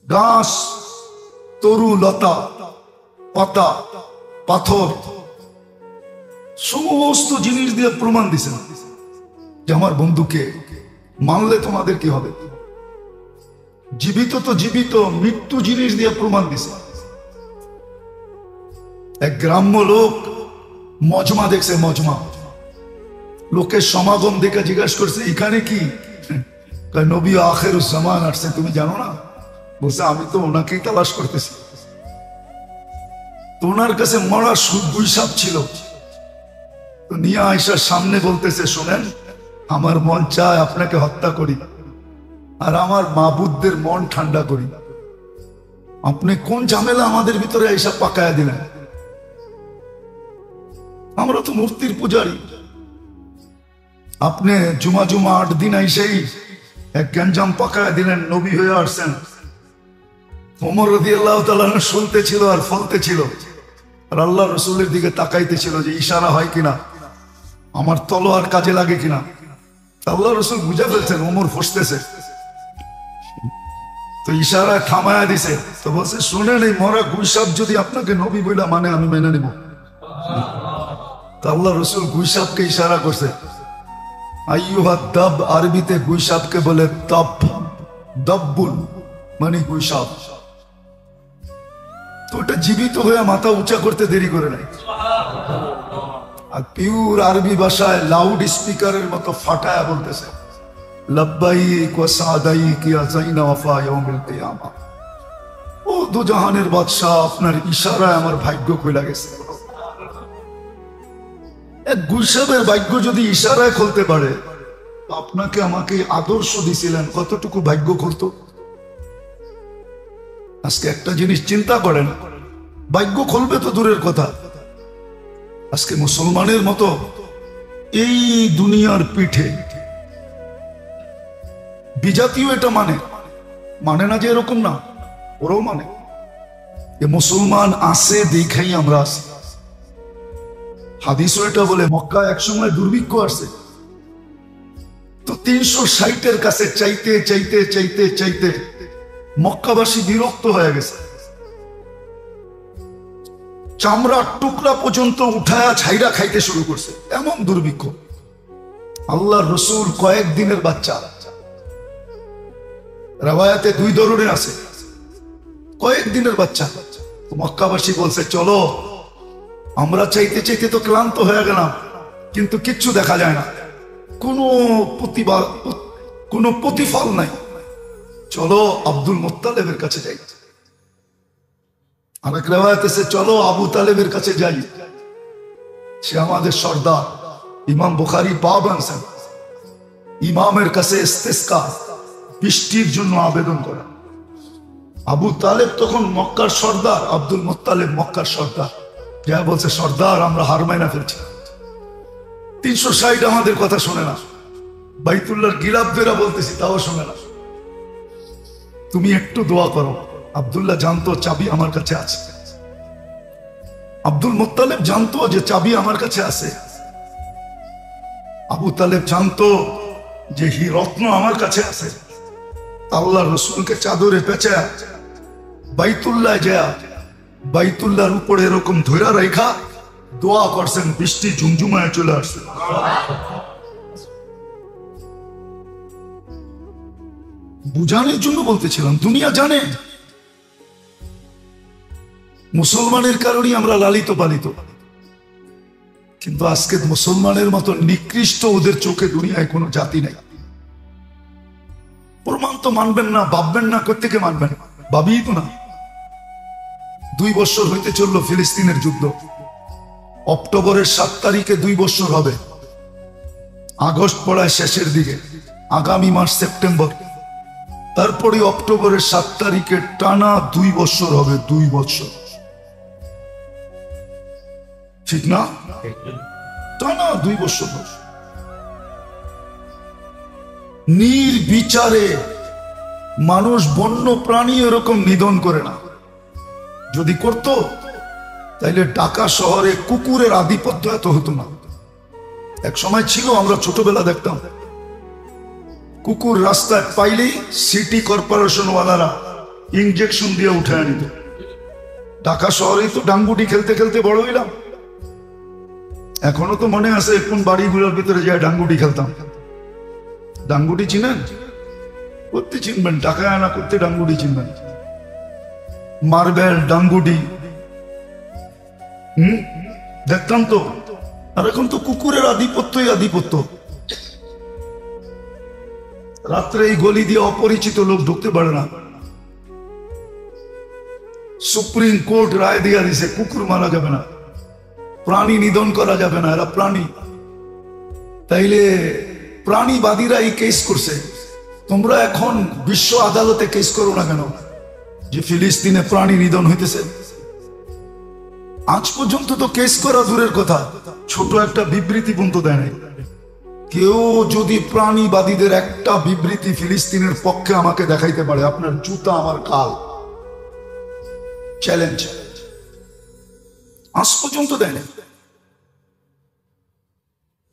ঘাস, তরু লতা, পাতা, পাথর, সমস্ত জিনিস দিয়ে প্রমাণ দিছেন যে আমার বন্ধুকে মানলে তোমাদের কি হবে। জীবিত তো জীবিত, মৃত্যু জিনিস দিয়ে প্রমাণ দিছে। এক গ্রাম্য লোক মজমা দেখছে, মজমা লোকের সমাগম দেখে জিজ্ঞাসা করছে এখানে কি? নবী আখিরুজ্জামান আসছে, তুমি জানো না? বলছে আমি তো ওনাকেই তালাশ করতেছি। তো ওনার কাছে মরা গুই সাপ ছিল, তো নিয়ে আয়েশার সামনে বলতেছে শোনেন, আমার মন চায় আপনাকে হত্যা করি আর আমার মাবুদদের মন ঠান্ডা করি। আপনি কোন ঝামেলা আমাদের ভিতরে এইসব পাকায়া দিলেন? আমরা তো মূর্তির পূজারী। আপনি জুমা 8 দিন আইসেই এক গ্যাঞ্জাম পাকায়া দিলেন, নবী হয়ে আসছেন। ওমর রাদিয়াল্লাহু তাআলা শুনতে ছিল আর ফলতে ছিল, আর আল্লাহ রসুলের দিকে তাকাইতে ছিল যে ইশারা হয় কিনা, আমার তলোয়ার কাজে লাগে কিনা। আল্লাহ রসুল বুঝে ফেলছেন ওমর ফসতেছে, তো ইশারা থামায়া দিছে। তো বলছে শুনেন, এই মরা গুইসাপ যদি আপনাকে নবী বইলা মানে আমি মেনে নিব। আল্লাহ রসুল গুইসাপকে ইশারা করছে। আইয়ুহা দাব, আরবিতে গুইসাপকে বলে তপ, দব্বুল মানে গুইসাপ। তো ওটা জীবিত হয়ে মাথা উঁচা করতে দেরি করে নাই, আর পিওর আরবি ভাষায় লাউড স্পিকারের মতো ফাটায়া বলতেছে লব্বাইক ওয়া সাদাইক ইয়া যাইনা ওয়াফা ইয়াউমিল কিয়ামা। ও দুজাহানের বাদশা, আপনার ইশারায় আমার ভাগ্য খুলে গেছে। এক গুইসাপের ভাগ্য যদি ইশারায় খুলতে পারে, আপনাকে আমাকে আদর্শ দিছিলেন, কতটুকু ভাগ্য খুলতো। আজকে একটা জিনিস চিন্তা করেন, ভাগ্য খুলবে তো দূরের কথা, আজকে মুসলমানের মতো এই দুনিয়ার পিঠে বিজাতীয় এটা মানে না যে এরকম না, ওরাও মানে যে মুসলমান আছে দেখাই আমরা আছি। হাদিসও এটা বলে মক্কা একসময় দুর্ভিক্ষ আসছে, তো 360-এর কাছে চাইতে চাইতে চাইতে চাইতে মক্কাবাসী বিরক্ত হয়ে গেছে, চামড়ার টুকরা পর্যন্ত উঠায়া ছাইরা খাইতে শুরু করছে, এমন দুর্ভিক্ষ। আল্লাহর রসুল কয়েকদিনের বাচ্চা, রাওয়ায়াতে 2 ধরনের আছে, কয়েকদিনের বাচ্চা। মক্কাবাসী বলছে চলো, আমরা চাইতে চাইতে তো ক্লান্ত হয়ে গেলাম, কিন্তু কিচ্ছু দেখা যায় না, কোনো প্রতিফল নাই, চলো আব্দুল মুত্তালিবের কাছে যাই। আরেক রিওয়ায়াতে আছে চলো আবু তালেবের কাছে যাই, সে আমাদের সর্দার। ইমাম বুখারী বাব আনছেন, ইমামের কাছে ইস্তিসকা, বৃষ্টির জন্য আবেদন করা। আবু তালেব তখন মক্কার সর্দার, আব্দুল মুত্তালিব মক্কার সর্দার। যা বলছে সর্দার আমরা হার মাইনা ফেলছি, 360 আমাদের কথা শোনে না, বাইতুল্লাহর গিলাফ বেরা বলতেছি তাও শোনে না, তুমি একটু দোয়া করো। আব্দুল্লাহ জানতো চাবি আমার কাছে আছে, আব্দুল মুত্তালিব জানতো যে চাবি আমার কাছে আছে, আবু তালেব জানতো যে রত্ন আমার কাছে আছে। আল্লাহ রসুলকে চাদরে পেঁচা বাইতুল্লাহ যায়, বাইতুল্লাহর উপরে এরকম ধৈরা রেখা দোয়া করছেন, বৃষ্টি ঝুমঝুমায় চলে আসছে। বুঝানোর জন্য বলতেছিলাম, দুনিয়া জানে মুসলমানের কারণেই আমরা লালিত পালিত, কিন্তু আজকে মুসলমানের মতো নিকৃষ্ট ওদের চোখে দুনিয়ায় কোনো জাতি নাই। প্রমাণ তো মানবেন না, ভাববেন না, কোত্থেকে মানবেন? ভাবিই তো না। 2 বছর হইতে চললো ফিলিস্তিনের যুদ্ধ, অক্টোবরের 7 তারিখে 2 বছর হবে, আগস্ট পড়ায় শেষের দিকে, আগামী মাস সেপ্টেম্বর, তারপরে অক্টোবরের 7 তারিখে টানা 2 বছর হবে, 2 বছর, ঠিক না? টানা 2 বছর। নির্বিচারে মানুষ বন্য প্রাণী এরকম নিধন করে না, যদি করত তাইলে ঢাকা শহরে কুকুরের আধিপত্য এত হতো না। এক সময় ছিল, আমরা ছোটবেলা দেখতাম কুকুর রাস্তায় পাইলেই সিটি কর্পোরেশন ওয়ালারা ইনজেকশন দিয়ে উঠে আনিত। ঢাকা শহরেই তো ডাঙ্গুটি খেলতে খেলতে বড় হইলাম। এখনো তো মনে আছে কোন বাড়িগুলোর ভিতরে যায় ডাঙ্গুটি খেলতাম। ডাঙ্গুটি চিনেন? করতে চিনবেন, টাকা আনা করতে ডাঙ্গুটি চিনবেন। মার্বেল ডাঙ্গুটি দেখতাম তো। আর এখন তো কুকুরের আধিপত্যই আধিপত্য। রাত্রে এই গলি দিয়ে অপরিচিত লোক ঢুকতে পারে না। সুপ্রিম কোর্ট রায় দিয়া দিছে কুকুর মারা যাবে না, প্রাণী নিধন করা যাবে না, এরা প্রাণী। তাইলে প্রাণীবাদীরা এই কেস করছে, তোমরা এখন বিশ্ব আদালতে কেস করো না কেন যে ফিলিস্তিনে প্রাণী নিধন হইতেছে? আজ পর্যন্ত তো কেস করা দূরের কথা, ছোট একটা বিবৃতি পর্যন্ত দেয় নাই। কেউ যদি প্রাণীবাদীদের একটা বিবৃতি ফিলিস্তিনের পক্ষে আমাকে দেখাইতে পারে, আপনার জুতা আমার কাল। চ্যালেঞ্জ। আজ পর্যন্ত দেয় না।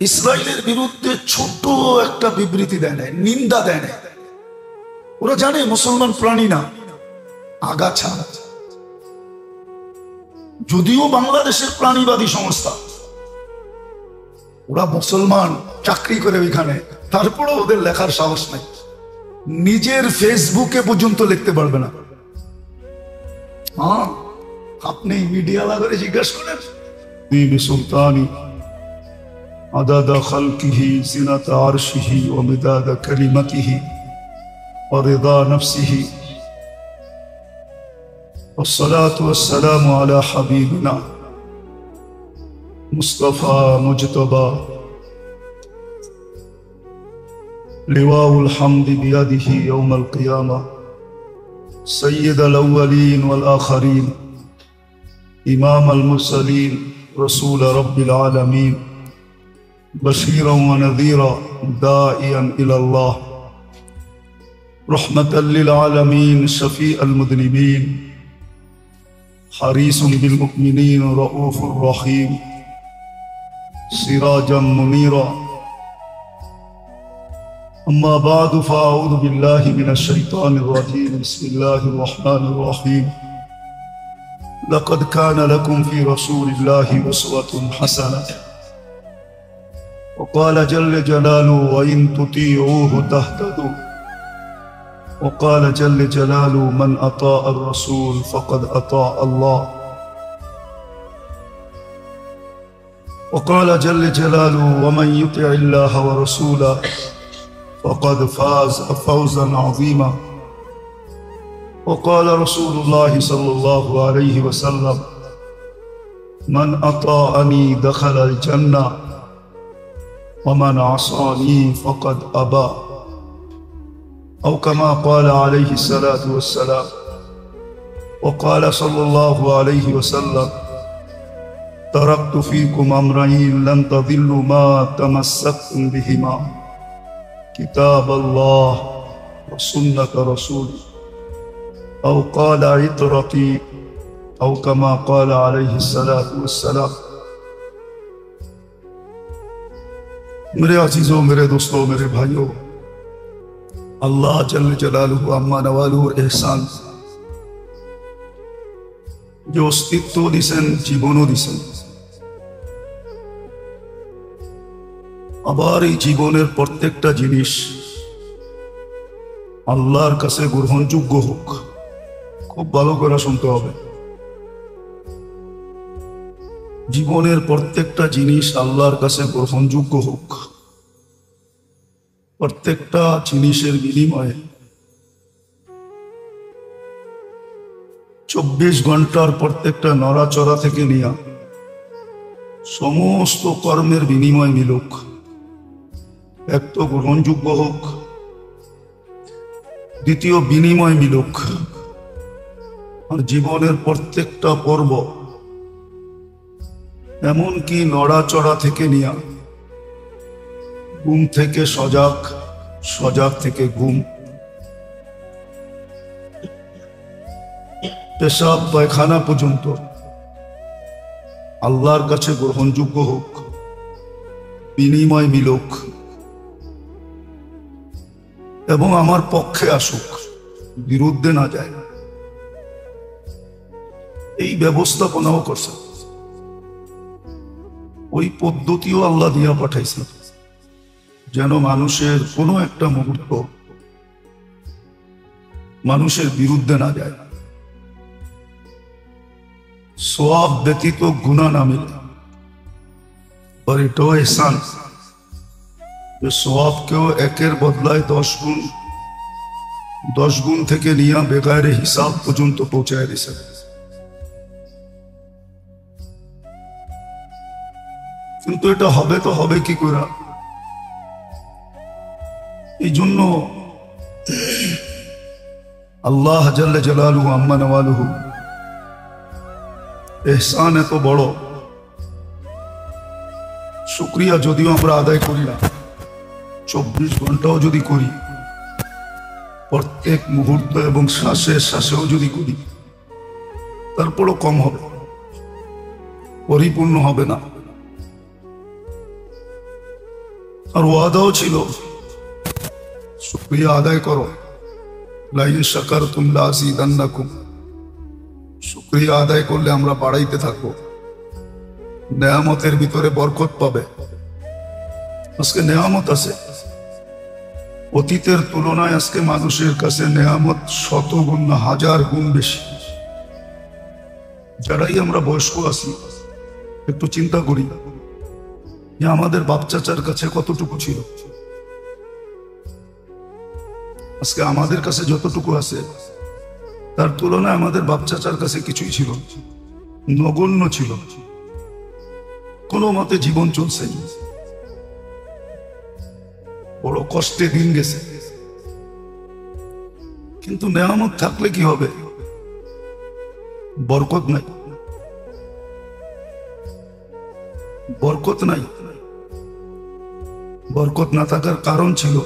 ইসরায়েলের বিরুদ্ধে ছোট একটা বিবৃতি দেয় নাই, নিন্দা দেয় নাই। ওরা জানে মুসলমান প্রাণী না, আগাছা। যদিও বাংলাদেশের প্রাণীবাদী সংস্থা, ওরা মুসলমান, চাকরি করে ওইখানে, তারপরে ওদের লেখার সাহস নাই। নিজের ফেসবুকে পর্যন্ত লিখতে পারবে না। হ্যাঁ, আপনি মিডিয়া লাগারে জিজ্ঞাসা করেন, সুলতানি আদাদা খালকিহি জিনাতা আরশিহি ওয়া মিদাদা কালিমাতিহি ওয়া রিদা নাফসিহি والصلاة والسلام على حبيبنا مصطفى مجتبى لواء الحمد بيده يوم القيامة سيد الأولين والآخرين إمام المرسلين رسول رب العالمين بشيرا ونذيرا داعيا إلى الله رحمة للعالمين شفيع المذنبين حريص بالمؤمنين رؤوف رحيم سراجا منيرا أما بعد فأعوذ بالله من الشيطان الرجيم بسم الله الرحمن الرحيم لقد كان لكم في رسول الله أسوة حسنة وقال جل جلاله وإن تطيعوه تهتدوا وقال جل جلاله من أطاع الرسول فقد أطاع الله وقال جل جلاله ومن يطع الله ورسوله فقد فاز فوزا عظيما وقال رسول الله صلى الله عليه وسلم من أطاعني دخل الجنة ومن عصاني فقد أبى أو كما قال عليه الصلاة والسلام وقال صلى الله عليه وسلم تركت فيكم أمرين لن تضلوا ما تمسكتم بهما كتاب الله وسنة رسوله أو قال عطرتي أو كما قال عليه الصلاة والسلام मेरे अजीजों, मेरे दोस्तों, मेरे भाइयों, अल्लाह जल्ल जलालुहु अम्मा नवालुहुर एहसान जो अस्तित्व दिसेन जीवनও दिसेन আবার এই জীবনের প্রত্যেকটা জিনিস আল্লাহর কাছে গ্রহণযোগ্য হোক। খুব ভালো করে শুনতে হবে। জীবনের প্রত্যেকটা জিনিস আল্লাহর কাছে গ্রহণযোগ্য হোক। প্রত্যেকটা জিনিসের বিনিময়ে 24 ঘন্টার প্রত্যেকটা নড়াচড়া থেকে নিয়ে সমস্ত কর্মের বিনিময় মিলুক। এক তো গ্রহণযোগ্য হোক, দ্বিতীয় বিনিময় মিলুক। আর জীবনের প্রত্যেকটা পর্ব, এমনকি নড়াচড়া থেকে নিয়ে ঘুম থেকে সজাগ, সজাগ থেকে ঘুম, পেশাব পায়খানা পর্যন্ত আল্লাহর কাছে গ্রহণযোগ্য হোক, বিনিময় মিলুক এবং আমার পক্ষে আসুক, বিরুদ্ধে না যায়। এই ব্যবস্থাপনাও করছেন, ওই পদ্ধতিও আল্লাহ দিয়া পাঠাইছেন, যেন মানুষের কোনো একটা মুহূর্ত মানুষের বিরুদ্ধে না যায়, সওয়াব ব্যতীত গুনাহ না মিলে। আর এটাও এহসান যে সওয়াবকেও একের বদলায় 10 গুণ থেকে নিয়ে বেগারে হিসাব পর্যন্ত পৌঁছায় দিয়েছে। কিন্তু এটা হবে তো হবে কি করে? এই জন্য আল্লাহ জাল্লা জালালুহু আম্মা নওয়ালুহু এহসান এত বড়, শুকরিয়া যদিও আমরা আদায় করি না, 24 ঘন্টাও যদি করি, প্রত্যেক মুহূর্ত এবং শ্বাসে শ্বাসেও যদি করি, তারপরও কম হবে, পরিপূর্ণ হবে না। আর ওয়াদাও ছিল, শুকরিয়া আদায় করো, লাইন শাকারতুম লাযিদান্নাকুম, শুকরিয়া আদায় করলে আমরা বাড়াইতে থাকবো, নেয়ামতের ভিতরে বরকত পাবে। আজকে নেয়ামত আছে, অতীতের তুলনায় আজকে মানুষের কাছে নেয়ামত 100 গুণ না 1000 গুণ বেশি। যারাই আমরা বয়স্ক আছি একটু চিন্তা করি যে আমাদের বাপ চাচার কাছে কতটুকু ছিল, আজকে আমাদের কাছে যতটুকু আছে তার তুলনায় আমাদের বাপ চাচার কাছে কিছুই ছিল, নগণ্য ছিল, কোনো মতে জীবন চলছে, বড় কষ্টে দিন গেছে। কিন্তু নেয়ামত থাকলে কি হবে? বরকত নাই, বরকত নাই। বরকত না থাকার কারণ ছিল,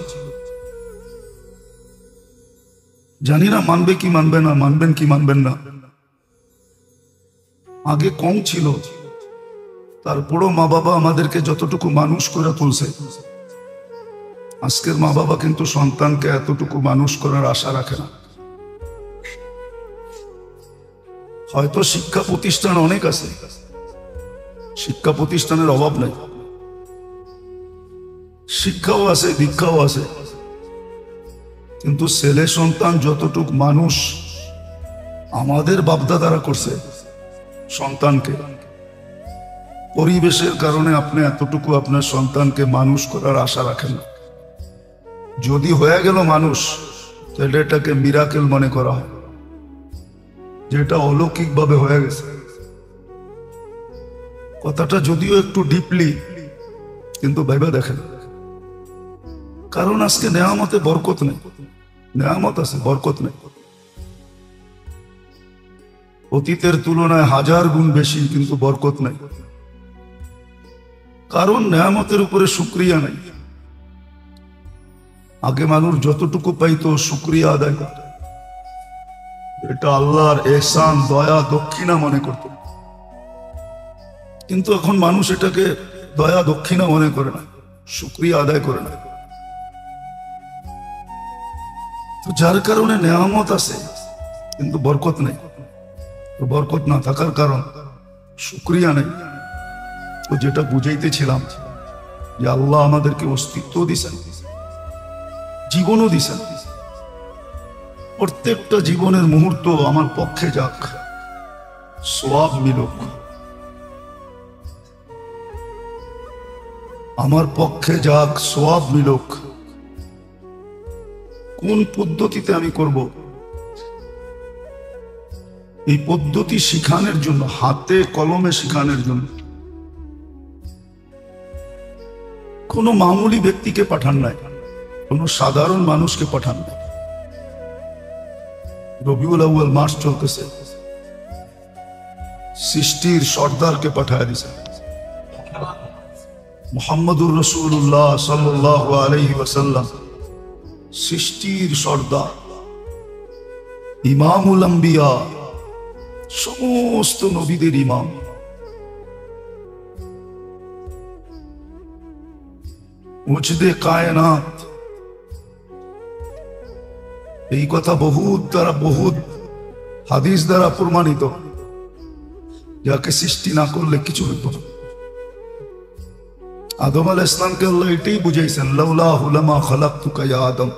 জানি না মানবে কি মানবে না, মানবেন কি মানবেন না, আগে কম ছিল, তারপরও মা বাবা আমাদেরকে যতটুকু মানুষ করে তুলছে, আজকের মা বাবা কিন্তু সন্তানকে এতটুকু মানুষ করার আশা রাখে না। হয়তো শিক্ষা প্রতিষ্ঠান অনেক আছে, শিক্ষা প্রতিষ্ঠানের অভাব নাই, শিক্ষাও আছে, দীক্ষাও আছে, কিন্তু ছেলে সন্তান যতটুকু মানুষ আমাদের বাপদাদারা করছে সন্তানকে, পরিবেশের কারণে আপনি এতটুকু আপনার সন্তানকে মানুষ করার আশা রাখেন না। যদি হয়ে গেল মানুষ, তাহলে এটাকে মিরাকেল মনে করা হয়, যেটা অলৌকিক ভাবে হয়ে গেছে। কথাটা যদিও একটু ডিপলি, কিন্তু ভাইবা দেখেন, কারণ আজকে নেয়ামতে বরকত নেই, নেয়ামত আছে বরকত নেই, অতীতের তুলনায় 1000 গুণ বেশি, কিন্তু বরকত নাই। কারণ নেয়ামতের উপরে শুকরিয়া নাই। আগে মানুষ যতটুকু পাইতো শুকরিয়া আদায় করত, এটা আল্লাহর এহসান, দয়া, দক্ষিণা মনে করত। কিন্তু এখন মানুষ এটাকে দয়া দক্ষিণা মনে করে না, শুকরিয়া আদায় করে না। তো যার কারণে নেয়ামত আছে কিন্তু বরকত নেই। তো বরকত না থাকার কারণ শুকরিয়া নেই। তো যেটা বুঝাইতেছিলাম যে আল্লাহ আমাদেরকে অস্তিত্ব দিছেন, জীবনও দিছেন, প্রত্যেকটা জীবনের মুহূর্ত আমার পক্ষে যাক, সওয়াব মিলুক, আমার পক্ষে যাক, সওয়াব মিলুক। কোন পদ্ধতিতে আমি করব, এই পদ্ধতি শিখানোর জন্য, হাতে কলমে শিখানোর জন্য কোন মামুলি ব্যক্তিকে পাঠান নাই, কোন সাধারণ মানুষকে পাঠান নাই। রবিউল আউয়াল মাস চলতেছে, সৃষ্টির সর্দারকে পাঠায় দিছে, মুহাম্মদুর রাসূলুল্লাহ সাল্লাল্লাহু আলাইহি ওয়াসাল্লাম, সৃষ্টির সর্দার, ইমামুল আম্বিয়া, সমস্ত নবীদের ইমাম। মুজদে কায়নাত, এই কথা বহুত দ্বারা, বহুত হাদিস দ্বারা প্রমাণিত যাকে সৃষ্টি না করলে কিছু হইত না। আদম আলাইহিস সালামকে আল্লাহ এটাই বুঝাইছেন, লাউলাহু লামা খালাকতুকা ইয়া আদম,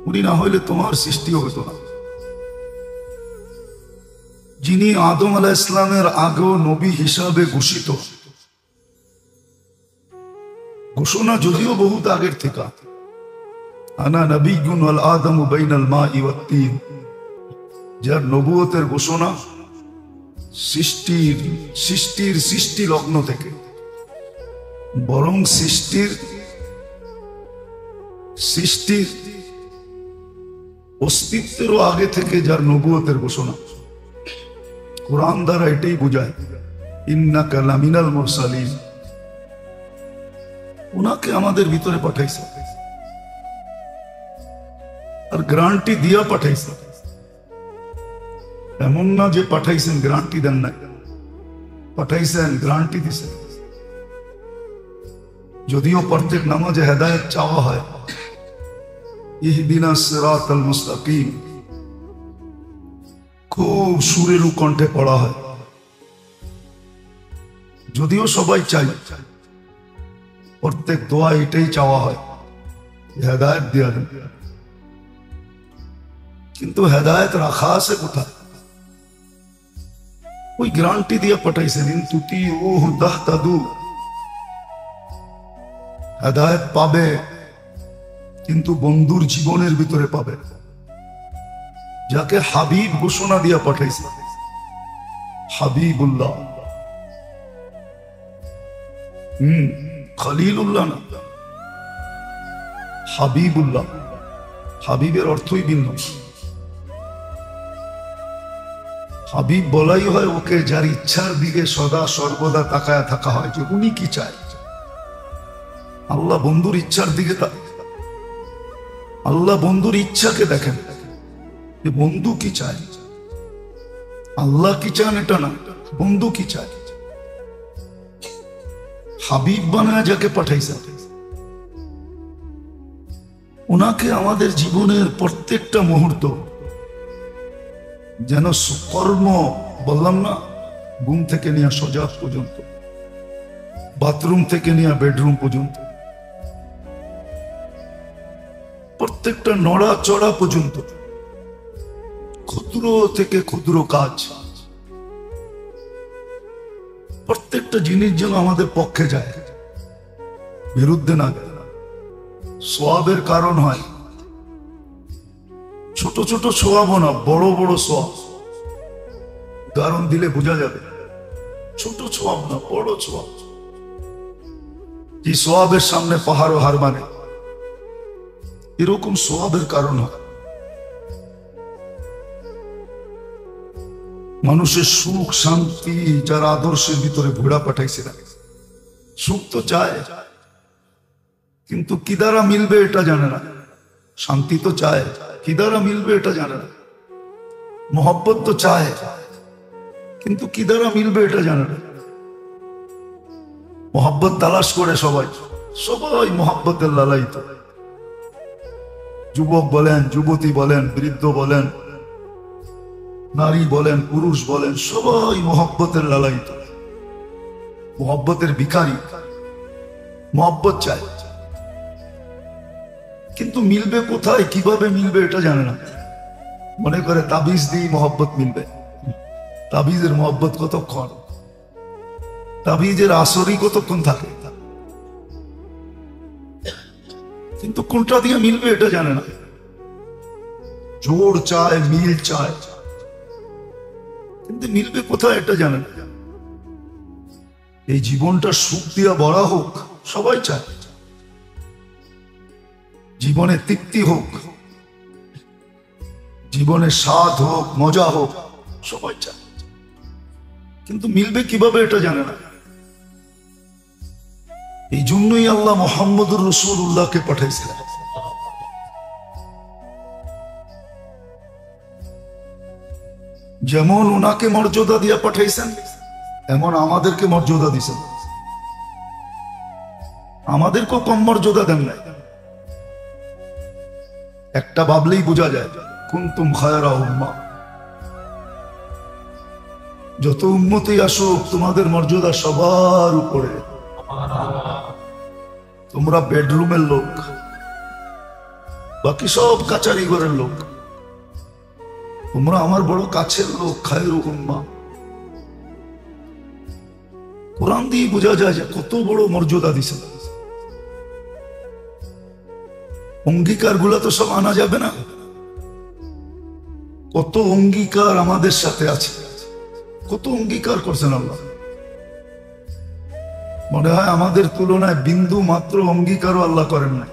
উনি না হইলে তোমার সৃষ্টিও হইত না। যিনি আদম আলাইহিস সালামের আগেও নবী হিসাবে ঘোষিত, ঘোষণা যদিও বহুত আগের থেকে, আনা নবিয়্যুন ওয়াল আদমু বাইনাল মাই ওয়াত তিন, যার নবুয়তের ঘোষণা সৃষ্টি লগ্ন থেকে, বরং সৃষ্টির অস্তিত্বেরও আগে থেকে যার নবুয়তের ঘোষণা। কোরআন দ্বারা এটাই বোঝায়, ইন্নাকা লামিনাল মুরসালিন, উনাকে আমাদের ভিতরে পাঠাইছে আর গ্যারান্টি দিয়া পাঠাইছে। এমন না যে পাঠাইছেন গ্যারান্টি দেন নাই, পাঠাইছেন গ্যারান্টি দিছেন। যদিও প্রত্যেক নামাজে হেদায়েত চাওয়া হয়, ইহদিনাস সিরাতাল মুস্তাকিম খুব সুরেলু কণ্ঠে পড়া হয়, যদিও সবাই চাই, প্রত্যেক দোয়া এটাই চাওয়া হয়, হেদায়েত দিয়া দেন। কিন্তু হেদায়েত রাখা আছে কোথায়? ওই গ্যারান্টি দিয়ে পাঠাইছেন, ইন তুতিউহু তাহতাদু, হেদায়েত পাবে, কিন্তু বন্ধুর জীবনের ভিতরে পাবে, যাকে হাবিব ঘোষণা দিয়া পাঠাইছে, হাবিবুল্লাহ, খলিলুল্লাহ না, হাবিবুল্লাহ। হাবিবের অর্থই ভিন্ন। হাবিব বলাই হয় ওকে যার ইচ্ছার দিকে সদা সর্বদা তাকায় থাকা হয়, যে উনি কি চায়। আল্লাহ বন্ধুর ইচ্ছার দিকে, আল্লাহ বন্ধুর ইচ্ছাকে দেখেন, যে বন্ধু কি চায়। আল্লাহ কি চান এটা না, বন্ধু কি চায়। হাবিব বানায় যাকে পাঠাইছে, ওনাকে আমাদের জীবনের প্রত্যেকটা মুহূর্ত যেন কর্ম, বললাম না, ঘুম থেকে নিয়ে সজাগ পর্যন্ত, বাথরুম থেকে নিয়ে বেডরুম পর্যন্ত, প্রত্যেকটা নড়াচড়া পর্যন্ত, ক্ষুদ্র থেকে ক্ষুদ্র কাজ, প্রত্যেকটা জিনিস যেন আমাদের পক্ষে যায়, বিরুদ্ধে না যায়, সওয়াবের কারণ হয়। ছোট ছোট সওয়াবও না, বড় বড় সওয়াব। উদাহরণ দিলে বোঝা যাবে, ছোট সওয়াব না, বড় সওয়াব। এই সওয়াবের সামনে পাহাড়ও হার মানে, এরকম সওয়াবের কারণ হয়। মানুষের সুখ শান্তি যারা আদর্শের ভিতরে ঘোড়া পাঠাইছে, সুখ তো চায়, কিন্তু কি দ্বারা মিলবে এটা জানে না। শান্তি তো চায়, কি দ্বারা মিলবে এটা জানে না। মোহব্বত তো চায়, কিন্তু কি দ্বারা মিলবে এটা জানে না। মোহব্বত তালাশ করে সবাই, সবাই মোহব্বতের লালায়িত। যুবক বলেন, যুবতী বলেন, বৃদ্ধ বলেন, নারী বলেন, পুরুষ বলেন, সবাই মোহব্বতের লালায়িত, মোহব্বতের ভিখারি। মোহব্বত চায়, কিন্তু মিলবে কোথায়, কিভাবে মিলবে এটা জানে না। মনে করে তাবিজ দিয়ে মোহব্বত মিলবে। তাবিজের মোহব্বত কতক্ষণ, তাবিজের আসরই কতক্ষণ থাকে, কিন্তু কোনটা দিয়ে মিলবে এটা জানে না। জোর চায়, মিল চায়, কিন্তু মিলবে কোথায় এটা জানে না। এই জীবনটা সুখ দিয়া ভরা হোক, সবাই চায়। জীবনে তৃপ্তি হোক, জীবনে স্বাদ হোক, মজা হোক, সবাই চায়, কিন্তু মিলবে কিভাবে এটা জানে না। এই জন্যই আল্লাহ মুহাম্মদুর রাসূলুল্লাহকে পাঠাইছিলেন। যেমন ওনাকে মর্যাদা দিয়ে পাঠাইছেন, এমন আমাদেরকে মর্যাদা দিয়েছেন। আমাদেরকেও কম মর্যাদা দেন নাই। একটা ভাবলেই বোঝা যায়, কুনতুম খায়রা উম্মাহ, যত উম্মতই আসুক তোমাদের মর্যাদা সবার উপরে। তোমরা বেডরুমের লোক, বাকি সব কাচারি ঘরের লোক। তোমরা আমার বড় কাছের লোক, খায়রু উম্মাহ। কোরআন দিয়ে বোঝা যায় যে কত বড় মর্যাদা দিছে। অঙ্গীকার গুলা তো সব আনা যাবে না। কত অঙ্গীকার আমাদের সাথে আছে, কত অঙ্গীকার করছেন আল্লাহ। মনে হয় আমাদের তুলনায় বিন্দু মাত্র অঙ্গীকারও আল্লাহ করেন না।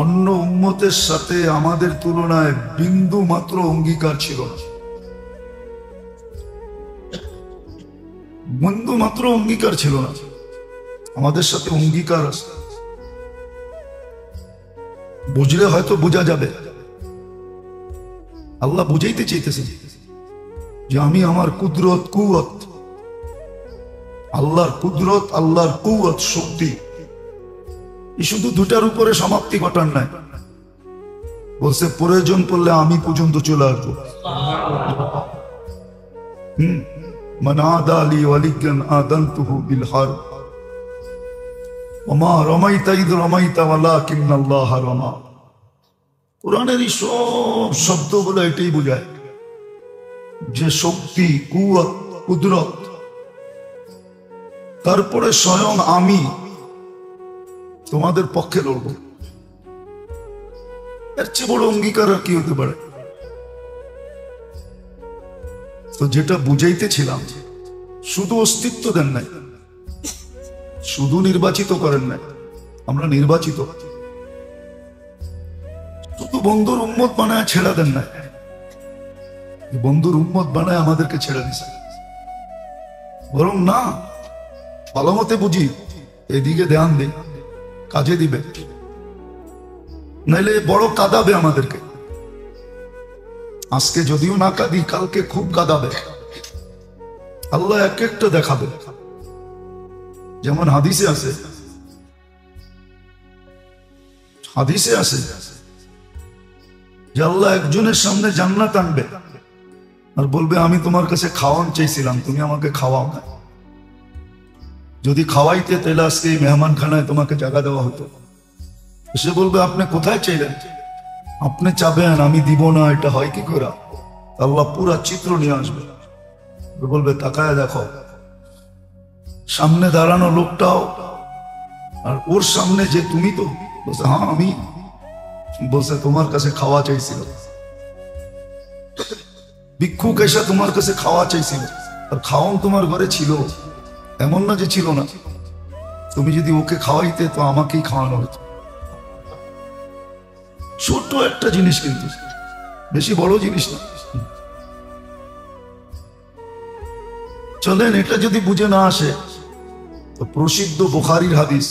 অন্য উম্মতের সাথে আমাদের তুলনায় বিন্দু মাত্র অঙ্গীকার ছিল না। বিন্দু মাত্র অঙ্গীকার ছিল না, আমাদের সাথে অঙ্গীকার আছে। বুঝলে হয়তো বোঝা যাবে। আল্লাহ বুঝাইতে চাইতেছেন যে আমি আমার কুদরত কুওয়াত, আল্লাহর কুদরত, আল্লাহর কুওয়াত, শক্তি, এই শুধু দুটার উপরে সমাপ্তি ঘটান নাই। বলছে প্রয়োজন পড়লে আমি পর্যন্ত চলে আসবো। মান আদা লি ওয়ালিয়ান আযানতুহু বিল হারব ওয়া মা রামাইতা ইয রামাইতা ওয়ালাকিন্নাল্লাহ রামা। কোরআনের এই সব শব্দগুলো এটাই বোঝায় যে শক্তি, কুওয়াত, কুদরত, তারপরে স্বয়ং আমি তোমাদের পক্ষে লড়ব। এর চেয়ে বড় অঙ্গীকার আর কি হতে পারে? তো যেটা বুঝাইতেছিলাম, শুধু অস্তিত্ব দেন নাই, শুধু নির্বাচিত করেন নাই, আমরা নির্বাচিত। শুধু বন্ধুর উম্মত বানায় ছেড়ে দেন নাই, বন্ধুর উম্মত বানায় আমাদেরকে ছেড়ে দিছে। বরং না, ভালো মতে বুঝি, এদিকে ধ্যান দিই, কাজে দিবে, নাইলে বড় কাঁদাবে আমাদেরকে। আজকে যদিও না কাঁদি, কালকে খুব কাঁদাবে। আল্লাহ এক একটা দেখাবে। যেমন হাদিসে আছে, হাদিসে আছে যে আল্লাহ একজনের সামনে জান্নাত আনবে আর বলবে আমি তোমার কাছে খাওয়ান চাইছিলাম, তুমি আমাকে খাওয়াও না। যদি খাওয়াইতে তাহলে আজকে এই মেহমানখানায় তোমাকে জায়গা দেওয়া হতো। সে বলবে আপনি কোথায় চাইলেন? আপনি চাবেন আমি দিব না, এটা হয় কি করে? আল্লাহ পুরা চিত্র নিয়ে আসবে, বলবে তাকায় দেখো, সামনে দাঁড়ানো লোকটাও আর ওর সামনে যে তুমি, তো বলছে হ্যাঁ আমি। বলছে তোমার কাছে খাওয়া চাইছিল, ভিক্ষুক এসে তোমার কাছে খাওয়া চাইছিল, আর খাওয়ান তোমার ঘরে ছিল, এমন না যে ছিল না। তুমি যদি ওকে খাওয়াইতে তো আমাকেই খাওয়ানো হতো। ছোট্ট একটা জিনিস, কিন্তু বেশি বড় জিনিস না। চলেন, এটা যদি বুঝে না আসে তো প্রসিদ্ধ বুখারীর হাদিস,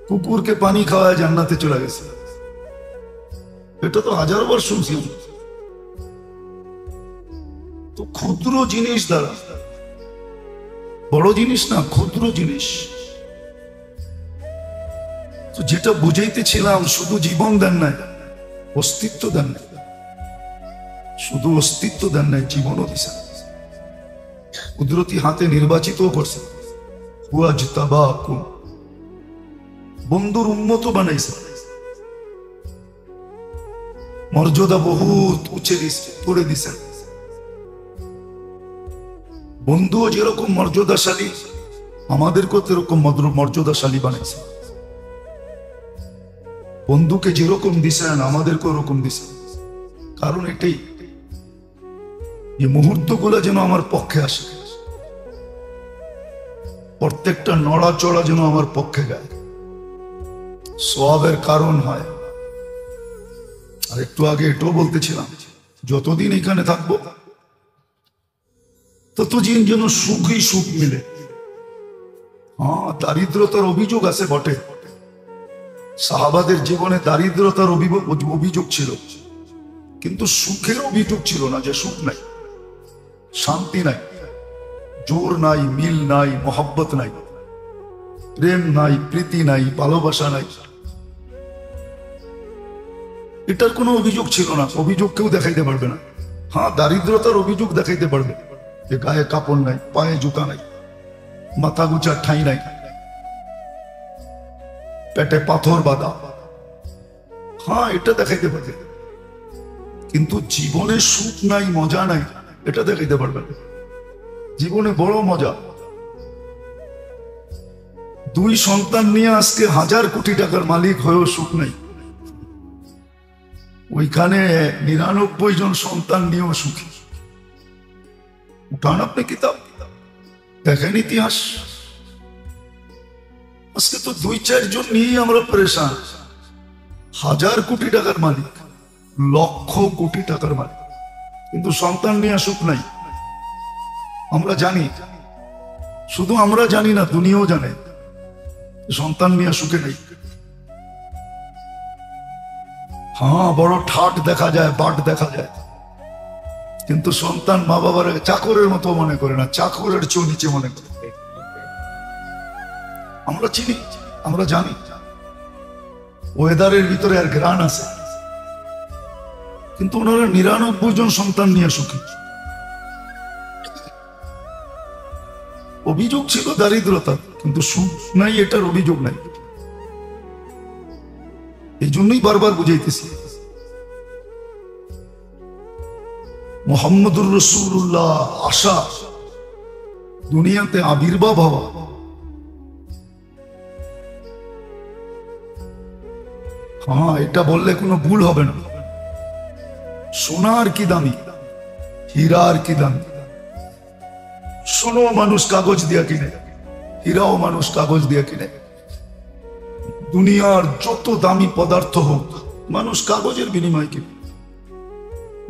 কুকুরকে পানি খাওয়ায় জান্নাতে চলে গেছে। এটা তো হাজারবার শুনছি। তো ক্ষুদ্র জিনিস দ্বারা, বড় জিনিস না, ক্ষুদ্র জিনিস। তো যেটা বুঝাইতেছিলাম, শুধু জীবন দেন নাই, অস্তিত্ব দেন নাই, শুধু অস্তিত্ব দেন নাই, জীবনও দিছেন। কুদরতি হাতে নির্বাচিত করছে, বন্ধুর উম্মত বানাইছে, মর্যাদা বহুত উঁচে করে দিছেন। বন্ধুও যেরকম মর্যাদাশালী, আমাদেরকেও তেরকম মর্যাদাশালী বানাইছে। বন্ধুকে যেরকম দিছেন আমাদেরকে ওরকম দিছেন। কারণ এটাই, যে মুহূর্তগুলো যেন আমার পক্ষে আসে, প্রত্যেকটা নড়াচড়া যেন আমার পক্ষে গায়, সওয়াবের কারণ হয়। আর একটু আগে এটাও বলতেছিলাম, যতদিন এখানে থাকবো ততদিন যেন সুখই সুখ মিলে। হ্যাঁ, দারিদ্রতার অভিযোগ আছে বটে, সাহাবাদের জীবনে দারিদ্রতার অভিযোগ ছিল, কিন্তু সুখের অভিযোগ ছিল না, যে সুখ নাই, শান্তি নাই, জোর নাই, মিল নাই, মোহব্বত নাই, প্রেম নাই, প্রীতি নাই, ভালোবাসা নাই। এটার কোনো অভিযোগ ছিল না, অভিযোগ কেউ দেখাইতে পারবে না। হ্যাঁ, দারিদ্রতার অভিযোগ দেখাইতে পারবে যে গায়ে কাপড় নাই, পায়ে জুতা নাই, মাথা গুচার ঠাঁই নাই, পেটে পাথর বাঁধা। হ্যাঁ, এটা দেখাইতে পারবে, কিন্তু জীবনে সুখ নাই, মজা নাই, এটা দেখাইতে পারবে না। জীবনে বড় মজা। 2 সন্তান নিয়ে আজকে 1000 কোটি টাকার মালিক হয়েও সুখ নাই। ওইখানে 99 জন সন্তান নিয়েও সুখী। উঠান আপনি কিতাব, দেখেন ইতিহাস। আজকে তো 2-4 জন নিয়েই আমরা পরেশান। 1000 কোটি টাকার মালিক, লক্ষ কোটি টাকার মালিক, কিন্তু সন্তান নিয়ে সুখ নাই। আমরা জানি, শুধু আমরা জানি না, দুনিয়াও জানে সন্তান নিয়ে সুখে নেই। হ্যাঁ, বড় ঠাট দেখা যায়, বাট দেখা যায়, কিন্তু সন্তান মা বাবার চাকরের মতো মনে করে না, চাকরের চেয়েও নিচে মনে করে। আমরা চিনি, আমরা জানি ওয়েদারের ভিতরে আর ঘ্রাণ আছে, কিন্তু ওনারা 99 জন সন্তান নিয়ে সুখী। অভিযোগ ছিল দারিদ্রতা, কিন্তু সুখ নাই এটার অভিযোগ নাই। এই জন্যই বারবার বুঝাইতেছি, মুহাম্মদুর রাসূলুল্লাহ আসা, দুনিয়াতে আবির্ভাব হওয়া, হ্যাঁ, এটা বললে কোনো ভুল হবে না। সোনার কি দামি, হীরার কি দামি। সোনো মানুষ কাগজ দিয়া কিনে, হীরাও মানুষ কাগজ দিয়া কিনে। দুনিয়ার যত দামি পদার্থ হোক, মানুষ কাগজের বিনিময় কিনে।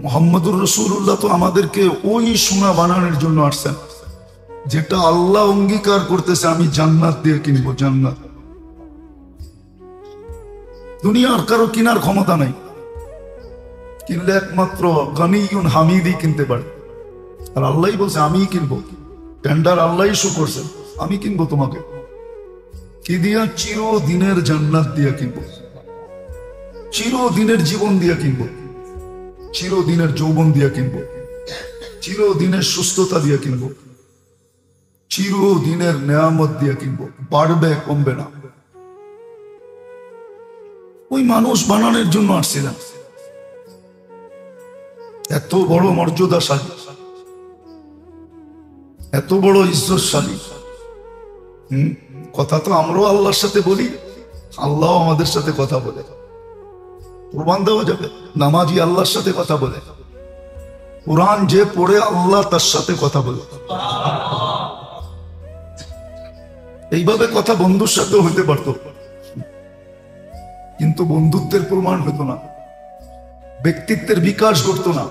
মুহাম্মদুর রাসূলুল্লাহ তো আমাদেরকে ওই সোনা বানানোর জন্য আসছেন, যেটা আল্লাহ অঙ্গীকার করতেছে, আমি জান্নাত দিয়ে কিনবো, জান্নাত। দুনিয়ার কারো কেনার ক্ষমতা নাই, কিনলে একমাত্র গনিয়ুন হামিদই কিনতে পারে। আর আল্লাহই বলছে আমি কিনবো, টেন্ডার আল্লাহই শো করছে, আমি কিনবো তোমাকে। কি দিয়া? চিরদিনের জান্নাত দিয়া কিনবো, চিরদিনের জীবন দিয়া কিনবো, চিরদিনের যৌবন দিয়া কিনবো, চিরদিনের সুস্থতা দিয়া কিনবো, চিরদিনের নেয়ামত দিয়া কিনবো। বাড়বে, কমবে না। ওই মানুষ বানানোর জন্য আসছিলেন, এত বড় মর্যাদাশালী, এত বড় ইজ্জতশালী। কথা তো আমরাও আল্লাহর সাথে বলি, আল্লাহ আমাদের সাথে কথা বলে। প্রমাণ দেওয়া যাবে, নামাজি আল্লাহর সাথে কথা বলে, কোরআন যে পড়ে আল্লাহ তার সাথে কথা বলে। এইভাবে কথা বন্ধুর সাথেও হইতে পারত, কিন্তু বন্ধুত্বের প্রমাণ হতো না, ব্যক্তিত্বের বিকাশ ঘটতো না,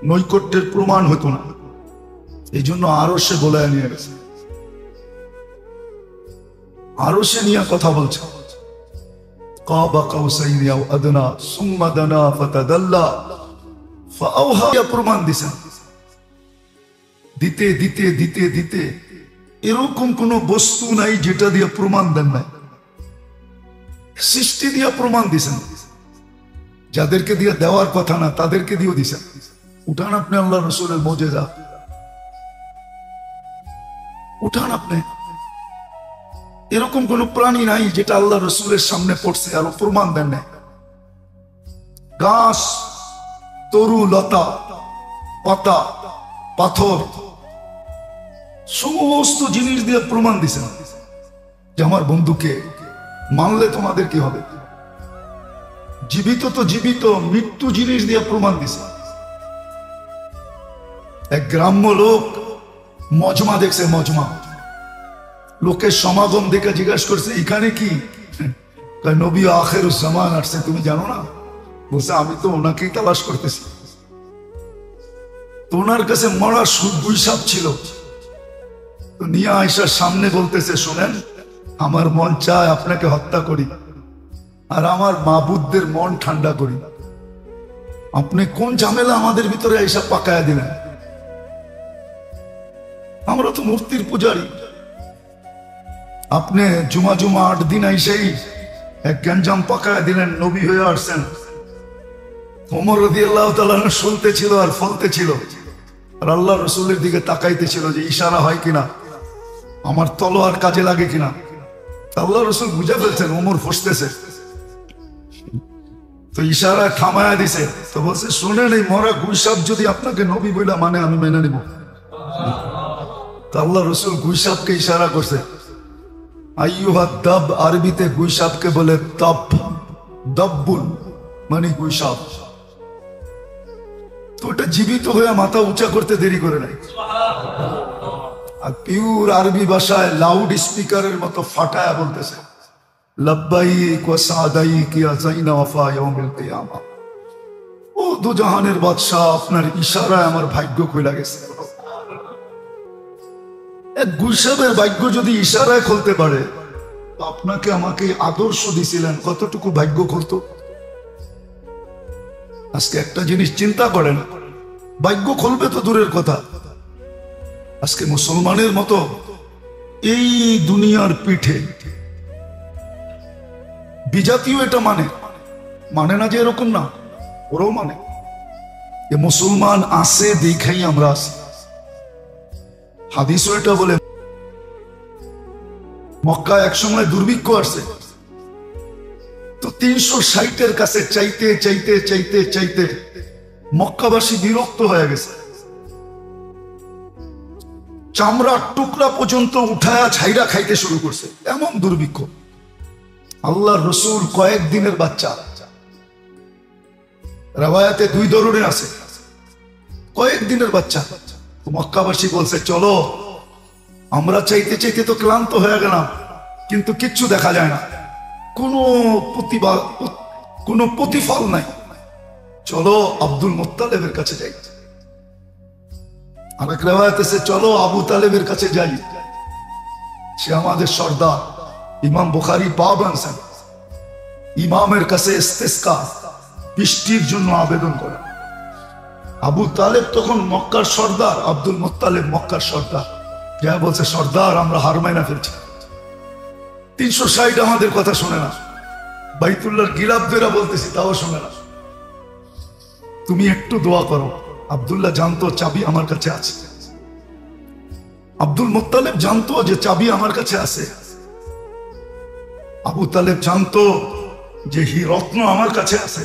নৈকট্যের প্রমাণ হতো না। এই জন্য আরো সে গোলায় নিয়ে গেছে, আরো সে নিয়ে কথা বলছে। কাবা কাউসাইনি আও আদনা সুম্মা দানা ফাতাদাল্লা ফাআওহা, প্রমাণ দিছেন। দিতে দিতে দিতে দিতে এরকম কোন বস্তু নাই যেটা দিয়ে প্রমাণ দেন নাই। সৃষ্টি দিয়া প্রমাণ দিছেন, যাদেরকে দিয়ে দেওয়ার কথা না তাদেরকে দিয়েও দিছেন। উঠান আপনি আল্লাহ রসুলের মুজিজা, উঠান আপনি। এরকম কোন প্রাণী নাই যেটা আল্লাহ রসুলের সামনে পড়ছে আর প্রমাণ দেন নাই। গাছ, তরু, লতা, পাতা, পাথর, সমস্ত জিনিস দিয়ে প্রমাণ দিছেন যে আমার বন্ধুকে মানলে তোমাদের কি হবে। জীবিত তো জীবিত, মৃত্যু জিনিস দিয়ে প্রমাণ দিছে। এক গ্রাম্য লোক মজমা দেখছে, মজমা, লোকের সমাগম দেখে জিজ্ঞাসা করছে এখানে কি? নবী আখিরুজ জামান আসছে, তুমি জানো না? বলছে আমি তো ওনাকেই তালাশ করতেছি। তো ওনার কাছে মরা সুদগুই সাপ ছিল, তো নিয়ে আয়েশার সামনে বলতেছে শোনেন, আমার মন চায় আপনাকে হত্যা করি আর আমার মাবুদদের মন ঠান্ডা করি। আপনি কোন ঝামেলা আমাদের ভিতরে এইসব পাকায়া দিলেন? আমরা তো মূর্তির পূজারী। আপনি জুমা জুমা 8 দিন আইসেই এক গ্যাঞ্জাম পাকায়া দিলেন, নবী হয়ে আসছেন। ওমর রাদিয়াল্লাহু তাআলা শুনতে ছিল আর ফলতে ছিল, আর আল্লাহ রসুলের দিকে তাকাইতে ছিল যে ইশারা হয় কিনা, আমার তলোয়ার কাজে লাগে কিনা। আল্লাহ রসুল বুঝে ফেলছেন ওমর ফসতেছে, তো ইশারা থামায়া দিছে। তো বলছে, শুনেন, এই মরা গুইসাপ যদি আপনাকে নবী বইলা মানে আমি মেনে নিব। তো আল্লাহ রসুল গুইসাপকে ইশারা করছে। আইয়ুহাদ দাব, আরবিতে গুইসাপকে বলে তাপ, দাব্বুল মানে গুইসাপ। তো ওটা জীবিত হয়ে মাথা উঁচা করতে দেরি করে নাই, আর পিওর আরবি ভাষায় লাউড স্পিকারের মতো ফাটায়া বলতেছে, লব্বাইক ওয়া সাদাইক ইয়া যাইনা ওয়াফা ইয়াউমিল কিয়ামা। ও দুজাহানের বাদশা, আপনার ইশারায় আমার ভাগ্য খুলে গেছে। এক গুইসাবের ভাগ্য যদি ইশারায় খুলতে পারে, তো আপনাকে আমাকে আদর্শ দিছিলেন, কতটুকু ভাগ্য খুলতো। আজকে একটা জিনিস চিন্তা করেন, ভাগ্য খুলবে তো দূরের কথা, আজকে মুসলমানের মতো এই দুনিয়ার পিঠে বিজাতীয় এটা মানে না যে এরকম না, ওরাও মানে এ মুসলমান আছে দেখাই আমরা আছি। হাদিসও এটা বলে, মক্কা একসময় দুর্ভিক্ষ আসছে, তো 360-এর কাছে চাইতে চাইতে চাইতে চাইতে মক্কাবাসী বিরক্ত হয়ে গেছে, চামড়ার টুকরা পর্যন্ত উঠায়া ছাইরা খাইতে শুরু করছে, এমন দুর্ভিক্ষ। আল্লাহর রসুল কয়েকদিনের বাচ্চা, রাওয়ায়াতে 2 ধরনের আছে, কয়েকদিনের বাচ্চা। মক্কাবাসী বলছে, চলো, আমরা চাইতে চাইতে তো ক্লান্ত হয়ে গেলাম, কিন্তু কিচ্ছু দেখা যায় না, কোনো প্রতিফল নাই, চলো আব্দুল মুত্তালিবের কাছে যাই। আরেক রিওয়ায়াত আছে, চলো আবু তালেবের কাছে যাই, সে আমাদের সর্দার। ইমাম বুখারী বাব আনছেন, ইমামের কাছে ইস্তিসকা, বৃষ্টির জন্য আবেদন করা। আবু তালেব তখন মক্কার সর্দার, আব্দুল মুত্তালিব মক্কার সর্দার। যা বলছে, সর্দার আমরা হার মাইনা ফেলছি, 360 আমাদের কথা শোনে না, বাইতুল্লাহর গিলাপ বেরা বলতেছি তাও শোনে না, তুমি একটু দোয়া করো। আব্দুল্লাহ জানতো চাবি আমার কাছে আছে, আব্দুল মুত্তালিব জানতো যে চাবি আমার কাছে আছে, আবু তালেব জানতো যে রত্ন আমার কাছে আছে।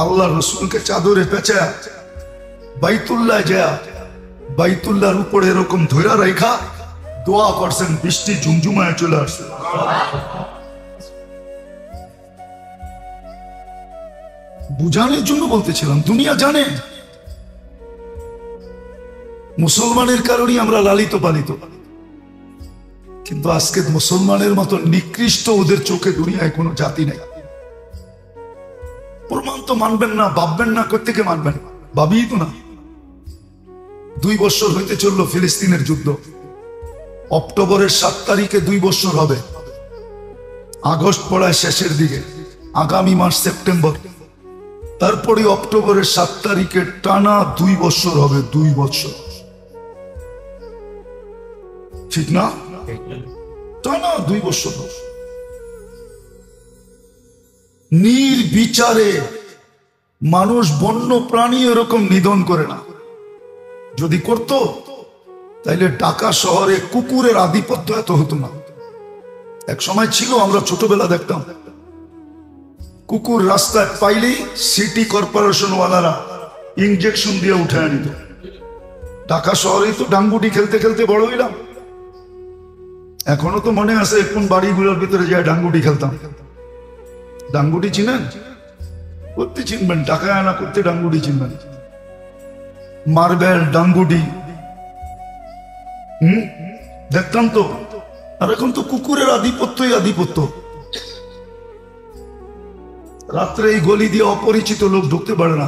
আল্লাহ রসুলকে চাদরে পেঁচা বাইতুল্লাহ যায়, বাইতুল্লাহর উপরে এরকম ধৈরা রেখা দোয়া করছেন, বৃষ্টি ঝুমঝুমায় চলে আসছে। বুঝানোর জন্য বলতেছিলাম, দুনিয়া জানে মুসলমানের কারণে আমরা লালিত পালিত, কিন্তু আজকে মুসলমানের মতো নিকৃষ্ট ওদের চোখে দুনিয়ায় কোনো জাতি নাই। প্রমাণ তো মানবেন না, ভাববেন না, কোত্থেকে মানবেন, ভাবিই তো না। 2 বছর হইতে চললো ফিলিস্তিনের যুদ্ধ, অক্টোবরের 7 তারিখে 2 বছর হবে, আগস্ট পড়ায় শেষের দিকে, আগামী মাস সেপ্টেম্বর, তারপরে অক্টোবরের 7 তারিখে টানা 2 বছর হবে, 2 বছর, ঠিক না? টানা 2 বছর নির্বিচারে মানুষ, বন্য প্রাণী এরকম নিধন করে না। যদি করত তাইলে ঢাকা শহরে কুকুরের আধিপত্য এত হতো না। এক সময় ছিল, আমরা ছোটবেলা দেখতাম, কুকুর রাস্তায় পাইলেই সিটি কর্পোরেশন ওয়ালারা ইনজেকশন দিয়ে উঠে আনিত। ঢাকা শহরেই তো ডাঙ্গুটি খেলতে খেলতে বড় হইলাম, এখনো তো মনে আছে কোন বাড়িগুলোর ভিতরে যায় ডাঙ্গুটি খেলতাম। ডাঙ্গুটি চিনেন? করতে চিনবেন, টাকা আনা করতে ডাঙ্গুটি চিনবেন, মার্বেল ডাঙ্গুটি দেখতাম তো। আর এখন তো কুকুরের আধিপত্যই আধিপত্য। রাত্রে এই গলি দিয়ে অপরিচিত লোক ঢুকতে পারে না।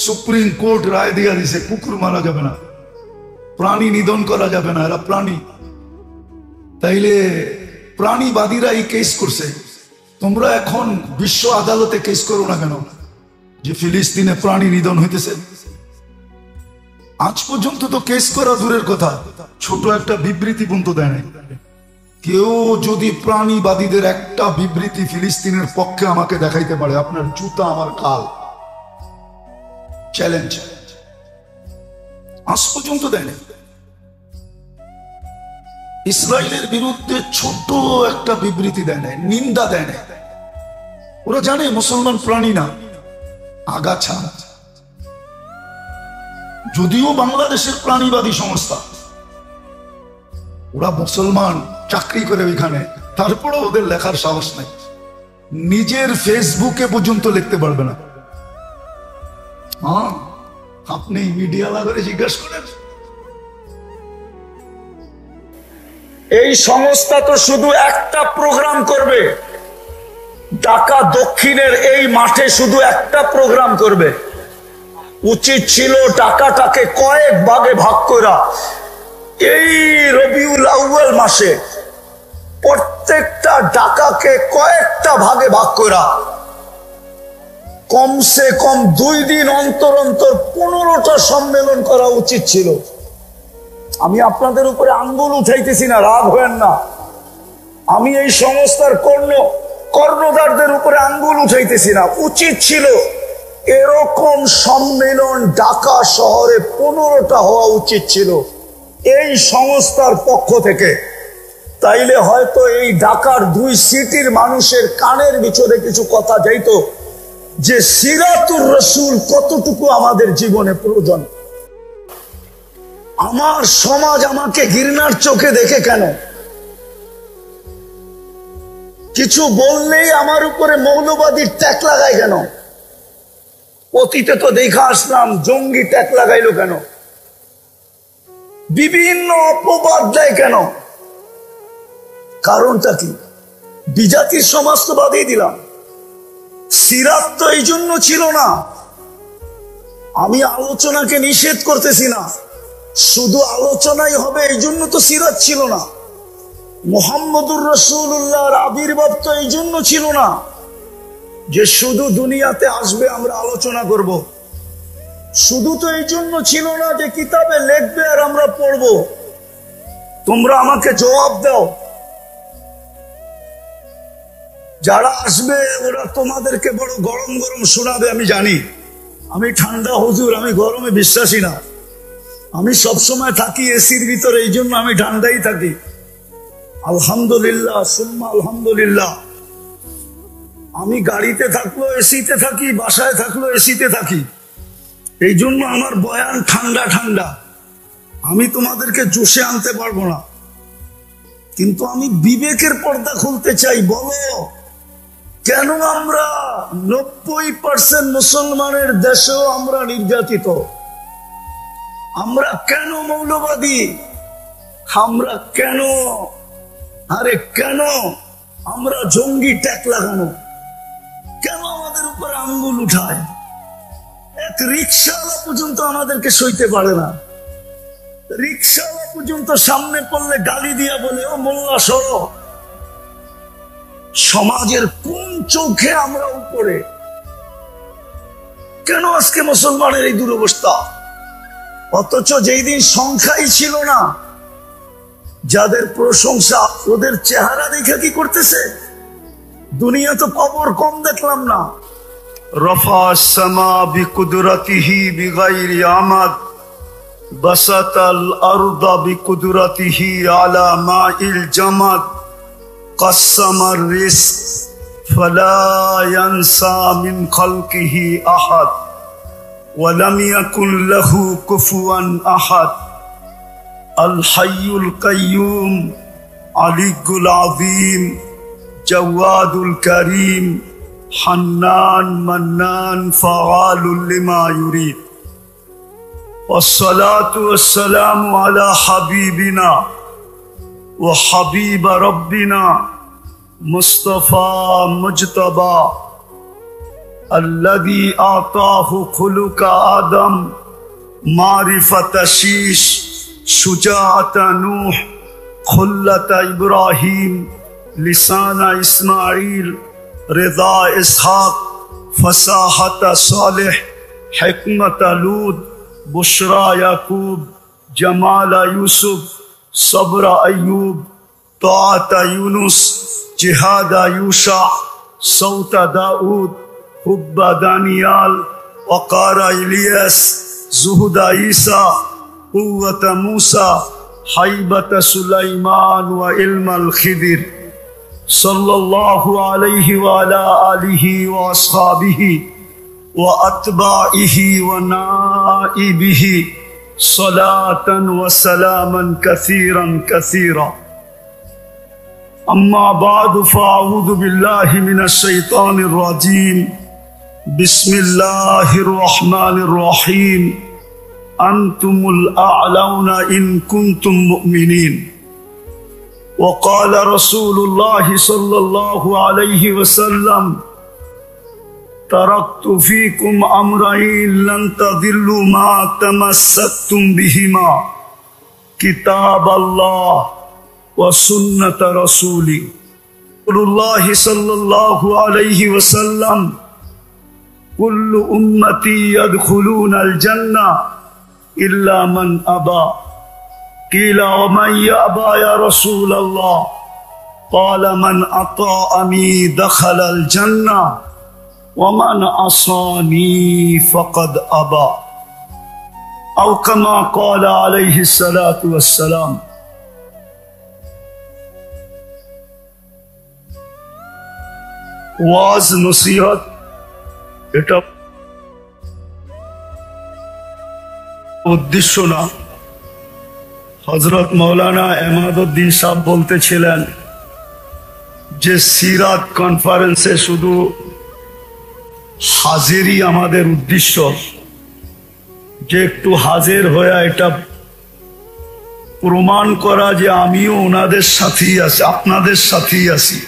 সুপ্রিম কোর্ট রায় দিয়া দিছে, কুকুর মারা যাবে না, প্রাণী নিধন করা যাবে না, এরা প্রাণী। তাইলে প্রাণীবাদীরা এই কেস করছে, তোমরা এখন বিশ্ব আদালতে কেস করো না কেন যে ফিলিস্তিনে প্রাণী নিধন হইতেছে? আজ পর্যন্ত তো কেস করা দূরের কথা, ছোট একটা বিবৃতি পর্যন্ত দেয় নাই। কেউ যদি প্রাণীবাদীদের একটা বিবৃতি ফিলিস্তিনের পক্ষে আমাকে দেখাইতে পারে, আপনার জুতা আমার কাল। চ্যালেঞ্জ। আজ পর্যন্ত দেয়নি। ইসরায়েলের বিরুদ্ধে ছোট একটা বিবৃতি দেয় নাই, নিন্দা দেয় নাই। ওরা জানে মুসলমান প্রাণী না, আগাছা। যদিও বাংলাদেশের প্রাণীবাদী সংস্থা, ওরা মুসলমান, চাকরি করে ওইখানে, তারপরে ওদের লেখার সাহস নাই। নিজের ফেসবুকে পর্যন্ত লিখতে পারবে না। হ্যাঁ, আপনি মিডিয়া লাগলে জিজ্ঞাসা করেন। এই সংস্থা তো শুধু একটা প্রোগ্রাম করবে, ঢাকা দক্ষিণের এই মাঠে শুধু একটা প্রোগ্রাম করবে। উচিত ছিল ঢাকাটাকে কয়েক ভাগে ভাগ করা। এই রবিউল আউয়াল মাসে প্রত্যেকটা ঢাকাকে কয়েকটা ভাগে ভাগ করা, কমসে কম 2 দিন অন্তর অন্তর 15টা সম্মেলন করা উচিত ছিল। আমি আপনাদের উপরে আঙ্গুল উঠাইতেছি না, রাগ হবেন না। আমি এই সংস্থার কর্ণধারদের উপরে আঙ্গুল উঠাইতেছি না। উচিত ছিল এরকম সম্মেলন ঢাকা শহরে 15টা হওয়া উচিত ছিল এই সংস্থার পক্ষ থেকে। তাইলে হয়তো এই ঢাকার 2 সিটির মানুষের কানের ভিতরে কিছু কথা যাইতো যে সিরাতুর রাসূল কতটুকু আমাদের জীবনে প্রয়োজন। আমার সমাজ আমাকে ঘৃণার চোখে দেখে কেন? কিছু বললেই আমার উপরে মৌলবাদীর ট্যাগ লাগায় কেন? অতীতে তো দেখা আসলাম জঙ্গি ট্যাগ লাগাইলো কেন? বিভিন্ন অপবাদ দেয় কেন? কারণটা কি? বিজাতির সমাজ তো বাদই দিলাম, সিরাত তো এই জন্য ছিল না। আমি আলোচনাকে নিষেধ করতেছি না, শুধু আলোচনাই হবে এই জন্য তো সিরাত ছিল না। মুহাম্মদুর রাসূলুল্লাহর আবির্ভাব তো এই জন্য ছিল না যে শুধু দুনিয়াতে আসবে আমরা আলোচনা করব। শুধু তো এই জন্য ছিল না যে কিতাবে লিখবে আর আমরা পড়ব। তোমরা আমাকে জবাব দাও, যারা আসবে ওরা তোমাদেরকে বড় গরম গরম শোনাবে। আমি জানি আমি ঠান্ডা হুজুর, আমি গরমে বিশ্বাসী না। আমি সবসময় থাকি এসির ভিতরে, এই জন্য আমি ঠান্ডাই থাকি। আলহামদুলিল্লাহ, সুম্মা আলহামদুলিল্লাহ। আমি গাড়িতে থাকলো এসিতে থাকি, বাসায় থাকলো এসিতে থাকি, এই জন্য আমার বয়ান ঠান্ডা ঠান্ডা। আমি তোমাদেরকে জোশে আনতে পারবো না, কিন্তু আমি বিবেকের পর্দা খুলতে চাই। বলো কেন আমরা 90% মুসলমানের দেশেও আমরা নির্যাতিত? আমরা কেন মৌলবাদী? আমরা কেন, আরে কেন আমরা জঙ্গি ট্যাগ লাগানো? কেন আমাদের উপর আঙ্গুল উঠায়? এক রিক্সাওয়ালা পর্যন্ত আমাদেরকে সইতে পারে না। রিক্সাওয়ালা পর্যন্ত সামনে পড়লে গালি দিয়া বলে, ও মোল্লা সরো। সমাজের কোন চোখে আমরা উপরে? কেন আজকে মুসলমানের এই দুরবস্থা? অথচ যেই দিন সংখ্যাই ছিল না, যাদের প্রশংসা, ওদের চেহারা দেখে কি করতেছে? দুনিয়া তো খবর কম দেখলাম না। رفع السماء بقدرته بغير عمد بسط الأرض بقدرته على ماء الجمد قسم الرزق فلا ينسى من خلقه أحد ولم يكن له كفوا أحد الحي القيوم علي العظيم جواد الكريم حنان منان فعال لما يريد والصلاة والسلام على حبيبنا وحبيب ربنا مصطفى مجتبى الذي أعطاه خلق آدم معرفة شيش شجاعة نوح خلة إبراهيم لسان إسماعيل رضا إسحاق فصاحة صالح حكمة لوط بشرى يعقوب جمال يوسف صبر أيوب طاعة يونس جهاد يوشع صوت داود حب دانيال وقار إلياس زهد عيسى قوة موسى حيبة سليمان وعلم الخضر صلى الله عليه وعلى آله وأصحابه وأتباعه ونائبه صلاة وسلاما كثيرا كثيرا. أما بعد فأعوذ بالله من الشيطان الرجيم. بسم الله الرحمن الرحيم. أنتم الأعلون إن كنتم مؤمنين. وقال رسول الله صلى الله عليه وسلم: تركت فيكم أمرين لن تضلوا ما تمسكتم بهما كتاب الله وسنة رسولي. رسول الله صلى الله عليه وسلم: كل أمتي يدخلون الجنة إلا من أبى. قيل: ومن يأبى يا رسول الله؟ قال: من أطاعني دخل الجنة ومن عصاني فقد أبى. أو كما قال عليه الصلاة والسلام. ওয়াজ নসিহত এটা উদ্দেশ্য না। হযরত মাওলানা এমাদউদ্দিন সাহেব বলতেছিলেন যে সিরাত কনফারেন্সে শুধু হাজিরই আমাদের উদ্দেশ্য, যে একটু হাজির হয়ে এটা প্রমাণ করা যে আমিও ওনাদের সাথেই আছি, আপনাদের সাথেই আছি।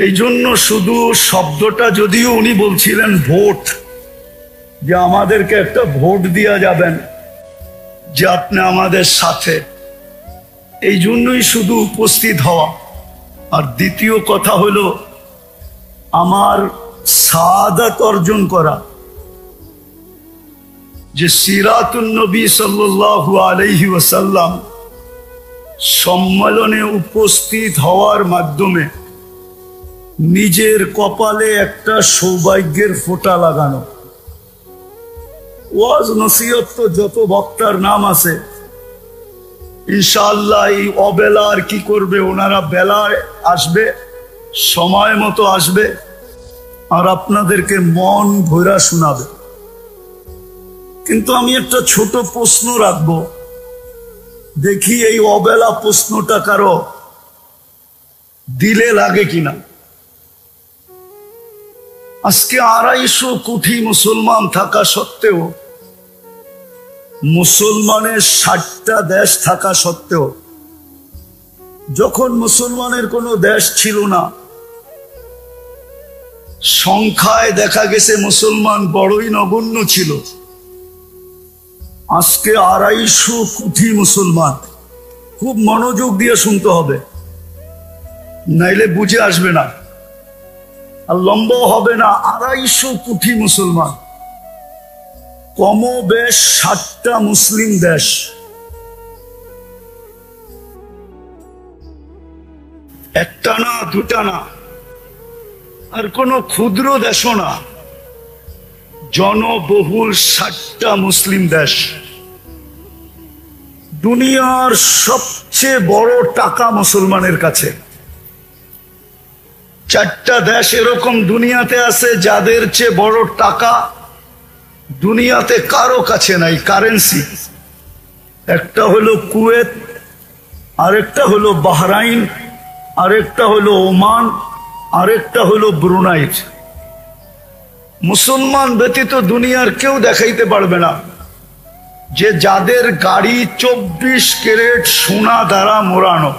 এই জন্য শুধু শব্দটা, যদিও উনি বলছিলেন ভোট, যে আমাদেরকে একটা ভোট দিয়া যাবেন যে আপনি আমাদের সাথে, এই জন্যই শুধু উপস্থিত হওয়া। আর দ্বিতীয় কথা হলো আমার সাআদাত অর্জন করা, যে সিরাতুন নবী সাল্লাল্লাহু আলাইহি ওয়াসাল্লাম সম্মেলনে উপস্থিত হওয়ার মাধ্যমে নিজের কপালে একটা সৌভাগ্যের ফোঁটা লাগানো। ওয়াজ নসিহত তো যত বক্তার নাম আছে, ইনশাআল্লাহ এই অবেলা আর কি করবে, ওনারা বেলায় আসবে, সময় মতো আসবে আর আপনাদেরকে মন ভরা শোনাবে। কিন্তু আমি একটা ছোট প্রশ্ন রাখবো, দেখি এই অবেলা প্রশ্নটা কারো দিলে লাগে কিনা। আজকে 250 কোটি মুসলমান থাকা সত্ত্বেও, মুসলমানের 60টা দেশ থাকা সত্ত্বেও, যখন মুসলমানের কোনো দেশ ছিল না, সংখ্যায় দেখা গেছে মুসলমান বড়ই নগণ্য ছিল। আজকে 250 কোটি মুসলমান। খুব মনোযোগ দিয়ে শুনতে হবে, নাইলে বুঝে আসবে না আর লম্বা হবে না। 250 কোটি মুসলমান, কমবেশ 60টা মুসলিম দেশ। একটা না, দুটা না, আর কোন ক্ষুদ্র দেশও না, জনবহুল 60টা মুসলিম দেশ। দুনিয়ার সবচেয়ে বড় টাকা মুসলমানের কাছে। 4টা দেশ এরকম দুনিয়াতে আছে যাদের চেয়ে বড় টাকা দুনিয়াতে কারো কাছে নাই, কারেন্সি। একটা হলো কুয়েত, আরেকটা হলো বাহরাইন, আরেকটা হলো ওমান, আরেকটা হলো ব্রুনাই। মুসলমান ব্যতীত দুনিয়ার কেউ দেখাইতে পারবে না যে যাদের গাড়ি 24 ক্যারেট সোনা দ্বারা মোড়ানো।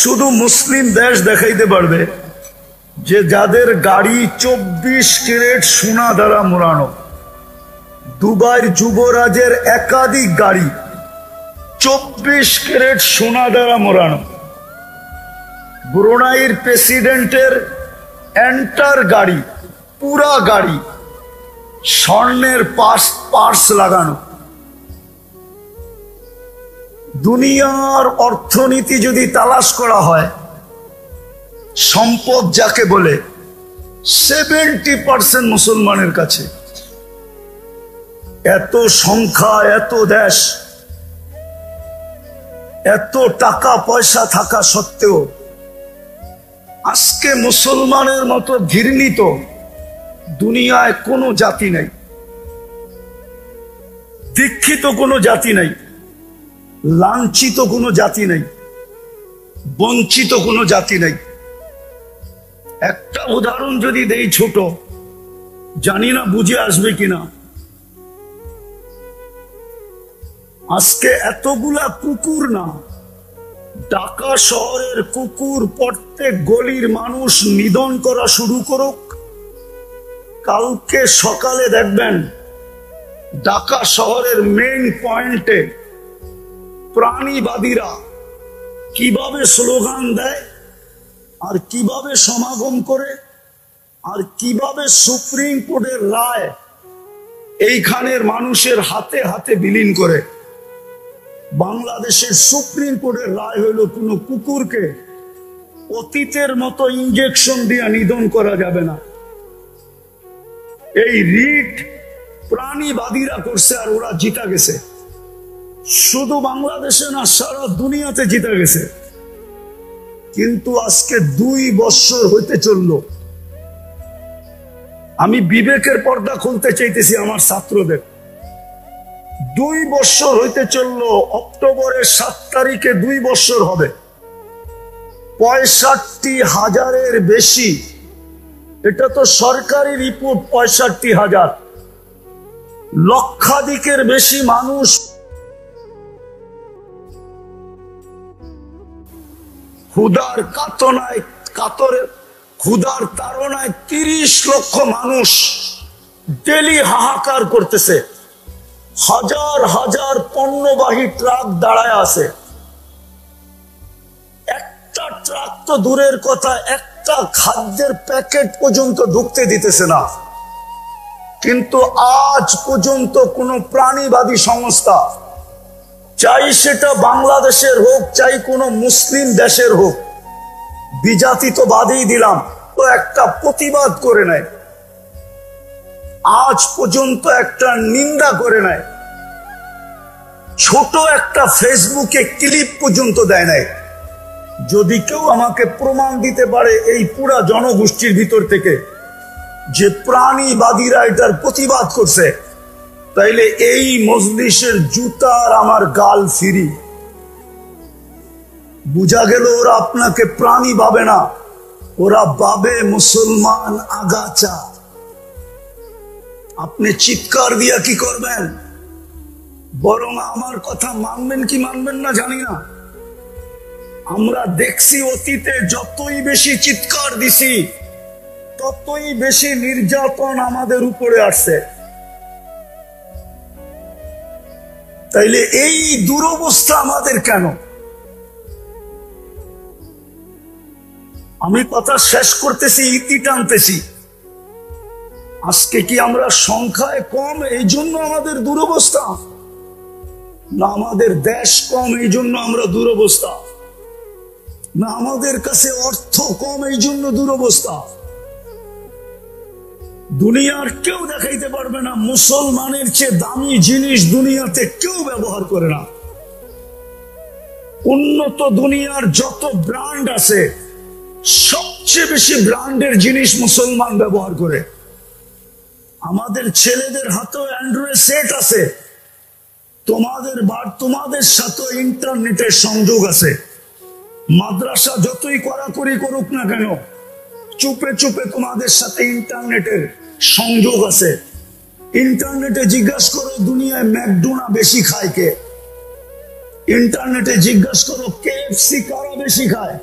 শুধু মুসলিম দেশ দেখাইতে পারবে যে যাদের গাড়ি 24 ক্যারেট সোনা দ্বারা মোড়ানো। দুবাইয়ের যুবরাজের একাধিক গাড়ি 24 ক্যারেট সোনা দ্বারা মোড়ানো। ব্রুনাইয়ের প্রেসিডেন্টের এন্টার গাড়ি, পুরা গাড়ি স্বর্ণের পার্স লাগানো। দুনিয়ার অর্থনীতি যদি তালাশ করা হয়, সম্পদ যাকে বলে 70% মুসলমানের কাছে। এত সংখ্যা, এত দেশ, এত টাকা পয়সা থাকা সত্ত্বেও আজকে মুসলমানের মতো ঘৃণিত দুনিয়ায় কোনো জাতি নেই, দীক্ষিত কোনো জাতি নেই, লাঞ্ছিত কোনো জাতি নেই, বঞ্চিত কোনো জাতি নেই। একটা উদাহরণ যদি দেই ছোট, জানি না বুঝে আসবে কিনা। আজকে এতগুলা কুকুর না, ঢাকা শহরের কুকুর প্রত্যেক গলির মানুষ নিধন করা শুরু করুক, কালকে সকালে দেখবেন ঢাকা শহরের মেইন পয়েন্টে প্রাণীবাদীরা কিভাবে স্লোগান দেয়, আর কিভাবে সমাগম করে, আর কিভাবে সুপ্রিম কোর্টের রায় এইখানের মানুষের হাতে হাতে বিলীন করে। বাংলাদেশের সুপ্রিম কোর্টের রায় হইল কোন কুকুরকে অতীতের মতো ইনজেকশন দিয়ে নিধন করা যাবে না। এই রিট প্রাণীবাদীরা করছে, আর ওরা জিতা গেছে। শুধু বাংলাদেশে না, সারা দুনিয়াতে জিতা গেছে। কিন্তু আজকে 2 বছর হইতে চলল, আমি বিবেকের পর্দা খুলতে চাইতেছি আমার ছাত্রদের। 2 বছর হইতে চলল, অক্টোবরের 7 তারিখে 2 বছর হবে। 65,000-এর বেশি, এটা তো সরকারি রিপোর্ট, 65,000, লক্ষাধিকের বেশি মানুষ ক্ষুধার ক্ষুধার তাড়নায় 30 লক্ষ মানুষ ডেলি হাহাকার করতেছে। হাজার হাজার পণ্যবাহী ট্রাক দাঁড়ায় আছে। একটা ট্রাক তো দূরের কথা, একটা খাদ্যের প্যাকেট পর্যন্ত ঢুকতে দিতেছে না। কিন্তু আজ পর্যন্ত কোন প্রাণীবাদী সংস্থা, চাই সেটা বাংলাদেশের হোক, চাই কোনো মুসলিম দেশের হোক, বিজাতি তো বাদেই দিলাম, তো একটা প্রতিবাদ করে নেয়, আজ পর্যন্ত একটা নিন্দা করে নেয়, ছোট একটা ফেসবুকে ক্লিপ পর্যন্ত দেয় নাই। যদি কেউ আমাকে প্রমাণ দিতে পারে এই পুরা জনগোষ্ঠীর ভিতর থেকে যে প্রাণীবাদীরা এটার প্রতিবাদ করছে, তাইলে এই মজলিসের জুতার আমার গাল ফিরি। বুঝা গেল ওরা আপনাকে প্রাণী ভাবে না, ওরা ভাবে মুসলমান আগাছা। আপনি চিৎকার দিয়া কি করবেন? বরং আমার কথা মানবেন কি মানবেন না জানি না। আমরা দেখছি অতীতে যতই বেশি চিৎকার দিছি, ততই বেশি নির্যাতন আমাদের উপরে আসছে। তাইলে এই দুরবস্থা আমাদের কেন? আমি কথা শেষ করতেছি, ইতি টানতেছি। আজকে কি আমরা সংখ্যায় কম এই জন্য আমাদের দুরবস্থা, না আমাদের দেশ কম এই জন্য আমরা দুরবস্থা, না আমাদের কাছে অর্থ কম এই জন্য দুরবস্থা? দুনিয়ার কেউ দেখাইতে পারবে না মুসলমানের চেয়ে দামি জিনিস দুনিয়াতে কেউ ব্যবহার করে না। উন্নত দুনিয়ার যত ব্র্যান্ড আছে, সবচেয়ে বেশি ব্র্যান্ডের জিনিস মুসলমান ব্যবহার করে। আমাদের ছেলেদের হাতেও অ্যান্ড্রয়েড সেট আছে, তোমাদের সাথে ইন্টারনেটের সংযোগ আছে। মাদ্রাসা যতই কড়াকড়ি করুক না কেন, চুপে চুপে তোমাদের সাথে ইন্টারনেটের সংযোগ আছে। ইন্টারনেটে জিজ্ঞাসা করো দুনিয়ায় ম্যাকডোনা বেশি খায় কে? ইন্টারনেটে জিজ্ঞাসা করো KFC কারা বেশি খায়?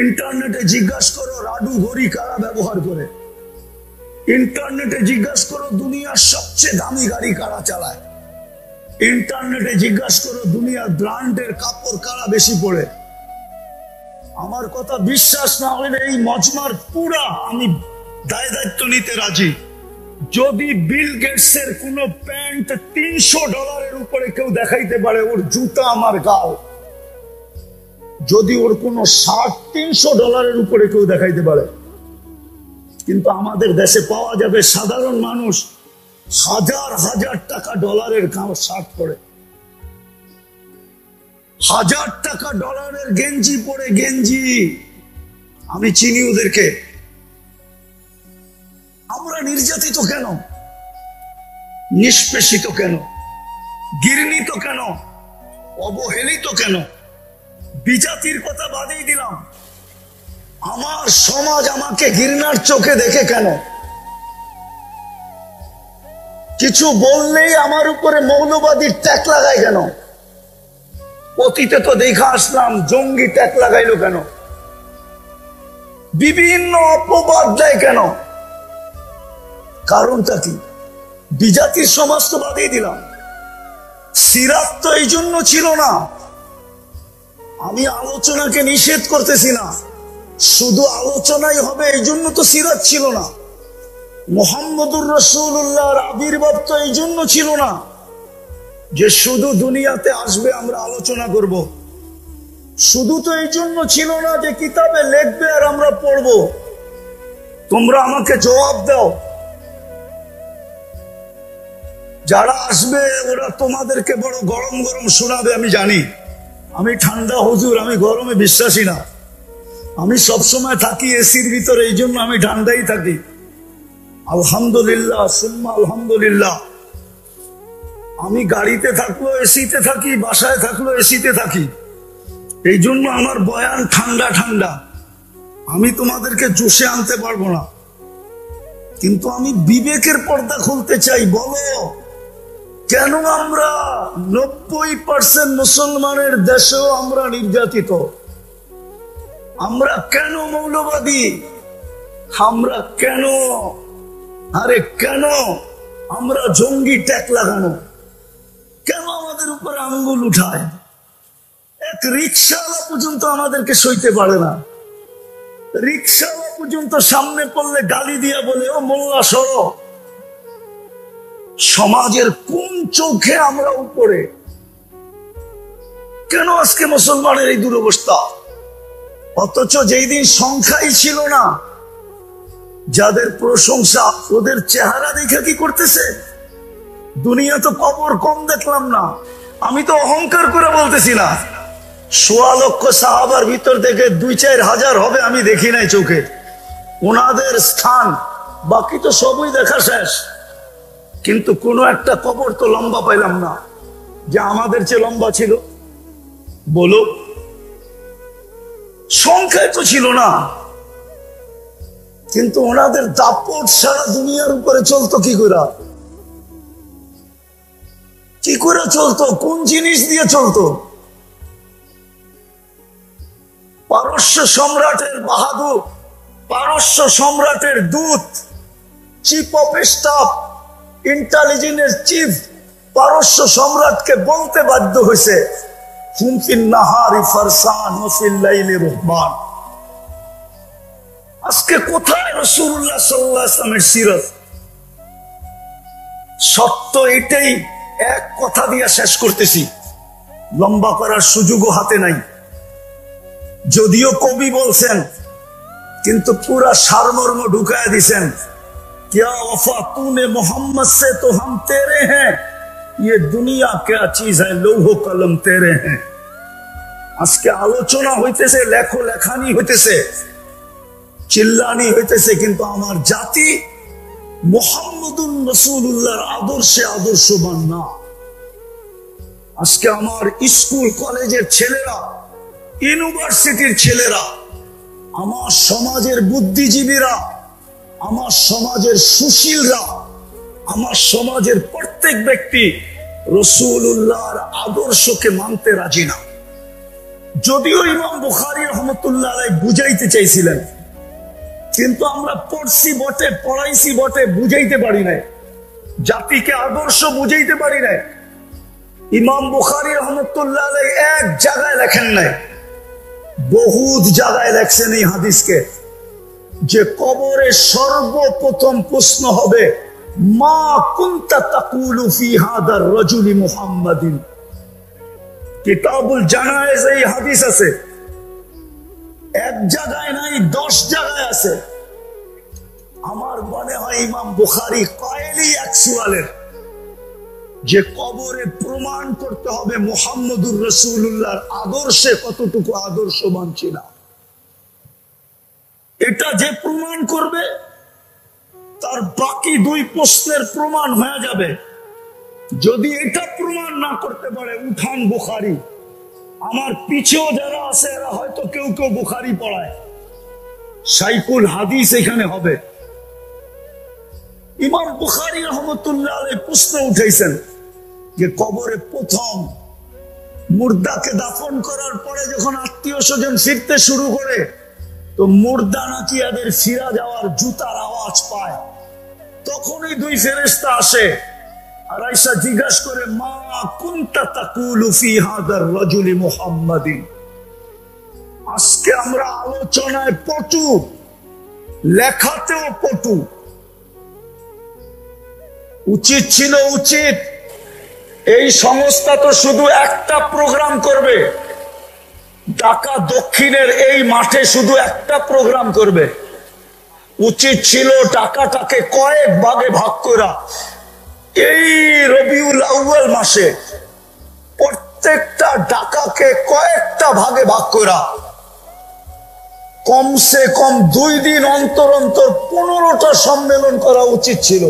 ইন্টারনেটে জিজ্ঞাসা করো রাডু ঘড়ি কারা ব্যবহার করে? ইন্টারনেটে জিজ্ঞাসা করো দুনিয়ার সবচেয়ে দামি গাড়ি কারা চালায়? ইন্টারনেটে জিজ্ঞাসা করো দুনিয়ার ব্র্যান্ডের কাপড় কারা বেশি পরে? আমার কথা বিশ্বাস না হলে এই মজমার পুরা আমি দায় দায়িত্ব নিতে রাজি। যদি বিল গেটসের কোন প্যান্ট $300 উপরে কেউ দেখাইতে পারে, ওর জুতা আমার গাও। যদি ওর কোন শার্ট $300 উপরে কেউ দেখাইতে পারে, কিন্তু আমাদের দেশে পাওয়া যাবে সাধারণ মানুষ হাজার হাজার টাকা ডলারের শার্ট পরে, হাজার টাকা ডলারের গেঞ্জি পরে, গেঞ্জি। আমি চিনি ওদেরকে। আমরা নির্যাতিত কেন, নিষ্পেষিত কেন, ঘৃণিত কেন, অবহেলিত কেন? বিজাতির কথা বাদেই দিলাম, আমার সমাজ আমাকে ঘৃণার চোখে দেখে কেন? কিছু বললেই আমার উপরে মৌলবাদীর ট্যাগ লাগায় কেন? অতীতে তো দেখা আসলাম জঙ্গি ট্যাগ লাগাইলো কেন? বিভিন্ন অপবাদ দেয় কেন? কারণটা কি? বিজাতির সমাজ তো বাদেই দিলাম, সিরাত তো এই জন্য ছিল না। আমি আলোচনাকে নিষেধ করতেছি না, শুধু আলোচনাই হবে এই জন্য তো সিরাত ছিল না। মুহাম্মদুর রাসূলুল্লাহর আবির্ভাব তো এই জন্য ছিল না যে শুধু দুনিয়াতে আসবে আমরা আলোচনা করব। শুধু তো এই জন্য ছিল না যে কিতাবে লিখবে আর আমরা পড়ব। তোমরা আমাকে জবাব দাও, যারা আসবে ওরা তোমাদেরকে বড় গরম গরম শোনাবে, আমি জানি। আমি ঠান্ডা হুজুর, আমি গরমে বিশ্বাসী না। আমি সবসময় থাকি এসির ভিতরে, এই জন্য আমি ঠান্ডাই থাকি। আলহামদুলিল্লাহ, সুম্মা আলহামদুলিল্লাহ। আমি গাড়িতে থাকলো এসিতে থাকি, বাসায় থাকলো এসিতে থাকি, এই জন্য আমার বয়ান ঠান্ডা ঠান্ডা। আমি তোমাদেরকে জোশে আনতে পারবো না, কিন্তু আমি বিবেকের পর্দা খুলতে চাই। বলো, কেন আমরা 90% মুসলমানের দেশেও আমরা নির্যাতিত? আমরা কেন মৌলবাদী? আমরা কেন, আরে কেন আমরা জঙ্গি ট্যাগ লাগানো? কেন আমাদের উপরে আঙ্গুল উঠায়? এক রিক্সাওয়ালা পর্যন্ত আমাদেরকে সইতে পারে না। রিক্সাওয়ালা পর্যন্ত সামনে পড়লে গালি দিয়া বলে, ও মোল্লা সরো। সমাজের কোন চোখে আমরা উপরে? কেন আজকে মুসলমানের এই দুরবস্থা? অথচ যেই দিন সংখ্যাই ছিল না, যাদের প্রশংসা, ওদের চেহারা দেখে কি করতেছে? দুনিয়া তো কবর কম দেখলাম না। আমি তো অহংকার করে বলতেছি না, ১৬ লক্ষ সাহাবার ভিতর থেকে ২-৪ হাজার হবে আমি দেখি নাই চোখে। ওনাদের স্থান বাকি তো সবই দেখা শেষ, কিন্তু কোনো একটা কবর তো লম্বা পাইলাম না যে আমাদের চেয়ে লম্বা ছিল। বলো, সংখ্যায় তো ছিল না, কিন্তু ওনাদের দাপট সারা দুনিয়ার উপরে চলতো কি করে? কি করে চলতো? কোন জিনিস দিয়ে চলতো? পারস্য সম্রাটের বাহাদুর, পারস্য সম্রাটের দূত, chief of staff, intelligence chief পারস্য সম্রাটকে বলতে বাধ্য হয়েছে, হুমফিন নাহারি ফারসান ওয়াফিল লাইলি রুহবান। আজকে কোথায় রাসূলুল্লাহ সাল্লাল্লাহু আলাইহি ওয়াসাল্লামের সিরাত? সত্য এটাই, এক কথা দিয়ে শেষ করতেছি, লম্বা করার সুযোগও হাতে নাই। যদিও কবি বলছেন, কিন্তু পুরা সারমর্ম ঢুকায় দিছেন। क्या वफा तूने मोहम्मद से तो हम तेरे हैं, ये दुनिया क्या चीज है, लौह कलम तेरे हैं। আজকে আলোচনা হইতেছে, লেখো লেখানি হইতেছে, চিল্লানি হইতেছে, কিন্তু আমার জাতি মুহাম্মদুর রাসূলুল্লাহর আদর্শে আদর্শবান না। আজকে আমার স্কুল কলেজের ছেলেরা, ইউনিভার্সিটির ছেলেরা, আমার সমাজের বুদ্ধিজীবীরা, আমার সমাজের সুশীলরা, আমার সমাজের প্রত্যেক ব্যক্তি রাসূলুল্লাহর আদর্শকে মানতে রাজি না। যদিও ইমাম বুখারী রাহমাতুল্লাহ আলাইহি বুঝাইতে চাইছিলেন, কিন্তু আমরা পড়ছি বটে, পড়াইছি বটে, বুঝাইতে পারি নাই, জাতিকে আদর্শ বুঝাইতে পারি নাই। ইমাম বুখারী রাহমাতুল্লাহ আলাইহি এক জায়গায় লেখেন নাই, বহুত জায়গায় লেখছেন এই হাদিসকে, যে কবরে সর্বপ্রথম প্রশ্ন হবে মা কুনতা তাকুলু ফি হাদার রাজুলি মুহাম্মাদিন। কিতাবুল জানায়েজ এই হাদিস আছে, এক জায়গায় নাই 10 জায়গায় আছে। আমার মনে হয় ইমাম বুখারী কয়েলি অ্যাকচুয়ালের যে কবরে প্রমাণ করতে হবে মুহাম্মদুর রাসূলুল্লাহর আদর্শে কতটুকু আদর্শবান ছিল। এটা যে প্রমাণ করবে তার বাকি 2 প্রশ্নের প্রমাণ হয়ে যাবে। যদি এটা প্রমাণ না করতে পারে, উঠান বুখারী। আমার পিছেও যারা আছে এরা হয়তো কেউ কেউ বুখারী পড়ায়, শাইখুল হাদিস এখানে হবে। ইমাম বুখারী রাহমাতুল্লাহ আলাইহি প্রশ্ন উঠাইছেন যে কবরে প্রথম মুর্দাকে দাফন করার পরে যখন আত্মীয় স্বজন ফিরতে শুরু করে, তো মুর্দা নাকি এদের ফিরা যাওয়ার জুতার আওয়াজ পায়। তখনই 2 ফেরেশতা আসে আর আয়েশা জিজ্ঞাসা করে, মা কুনতা তাকুলু ফি হাদার রাজুলি মুহাম্মাদিন। আজকে আমরা আলোচনায় পটু, লেখাতেও পটু। উচিত ছিল, উচিত এই সংস্থা তো শুধু একটা প্রোগ্রাম করবে, ঢাকা দক্ষিণের এই মাঠে শুধু একটা প্রোগ্রাম করবে। উচিত ছিল টাকাটাকে কয়েক ভাগে ভাগ করা। এই রবিউল আউয়াল মাসে প্রত্যেকটা ঢাকাকে কয়েকটা ভাগে ভাগ করা, কমসে কম 2 দিন অন্তর অন্তর 15টা সম্মেলন করা উচিত ছিল।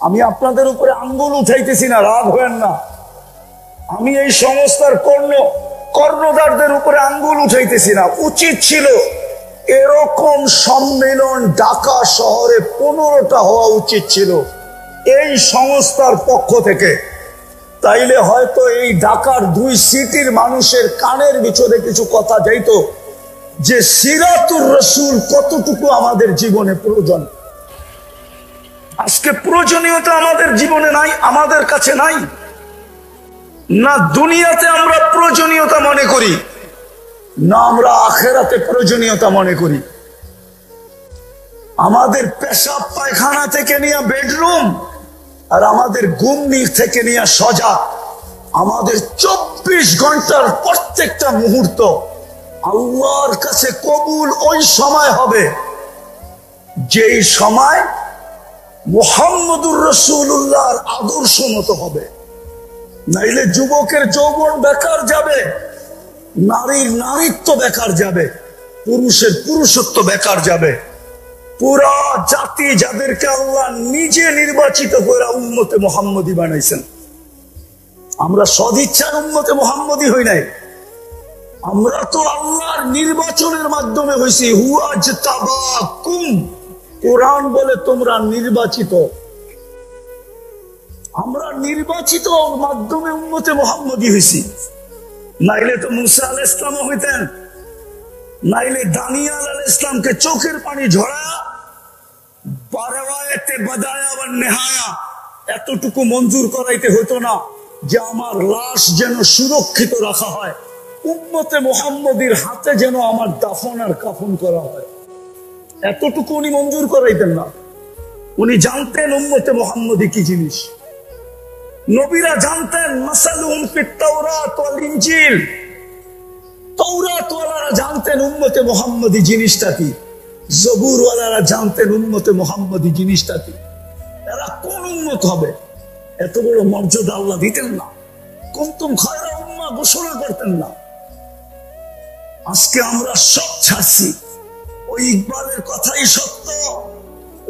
আমি আপনাদের উপরে আঙ্গুল উঠাইতেছি না, রাগ হবেন না। আমি এই সংস্থার কর্ণধারদের উপরে আঙ্গুল উঠাইতেছি না। উচিত ছিল এরকম সম্মেলন ঢাকা শহরে 15টা হওয়া উচিত ছিল এই সংস্থার পক্ষ থেকে। তাইলে হয়তো এই ঢাকার 2 সিটির মানুষের কানের ভিতরে কিছু কথা যাইতো যে সিরাতুর রাসূল কতটুকু আমাদের জীবনে প্রয়োজন। আজকে প্রয়োজনীয়তা আমাদের জীবনে নাই, আমাদের কাছে নাই। না দুনিয়াতে আমরা প্রয়োজনীয়তা মনে করি, না আমরা আখেরাতে প্রয়োজনীয়তা মনে করি। আমাদের পেশাব পায়খানা থেকে নিয়ে বেডরুম, আর আমাদের ঘুমনি থেকে নিয়ে সজা, আমাদের 24 ঘন্টার প্রত্যেকটা মুহূর্ত আল্লাহর কাছে কবুল ওই সময় হবে যেই সময় মুহাম্মদুর রাসূলুল্লাহর আদর্শ মতো হবে। নাইলে যুবকের যৌবন বেকার যাবে, নারীর নারীত্ব বেকার যাবে, পুরুষের পুরুষত্ব বেকার যাবে। পুরা জাতি যাদেরকে আল্লাহ নিজে নির্বাচিত করে উম্মতে মুহাম্মদী বানাইছেন, আমরা সদিচ্ছার উম্মতে মুহাম্মদী হই নাই, আমরা তো আল্লাহর নির্বাচনের মাধ্যমে হইছি। হুয়া জতাবাকুম, কোরআন বলে তোমরা নির্বাচিত। আমরা নির্বাচিত মাধ্যমে উম্মতে মুহাম্মদী হইছি। নাইলে তো মুসা আলাইহিস সালাম হইতেন, নাইলে দানিয়াল আলাইহিস সালামকে চোখের পানি ঝরা বারওয়ায়েতে বাদায়া ওয়া নেহায়া এতটুকু মঞ্জুর করাইতে হতো না যে আমার লাশ যেন সুরক্ষিত রাখা হয়, উম্মতে মুহাম্মদীর হাতে যেন আমার দাফন আর কাফন করা হয়। এতটুকু উনি মঞ্জুর করাইতেন না। উনি জানতেন উম্মতে মুহাম্মদী কি জিনিস। নবীরা জানতেন মাসালুহুম ফিত তাওরাত ওয়াল ইনজিল, তাওরাত ওয়ালারা জানতেন উম্মতে মুহাম্মদী জিনিসটা কি, জবুর ওয়ালারা জানতেন উম্মতে মুহাম্মদী জিনিসটা কি। এরা কোন উম্মত হবে এত বড় মর্যাদা আল্লাহ দিতেন না, কুনতুম খায়রা উম্মাহ ঘোষণা করতেন না। আজকে আমরা সব ছাড়ছি। ওই ইকবালের কথাই সত্য,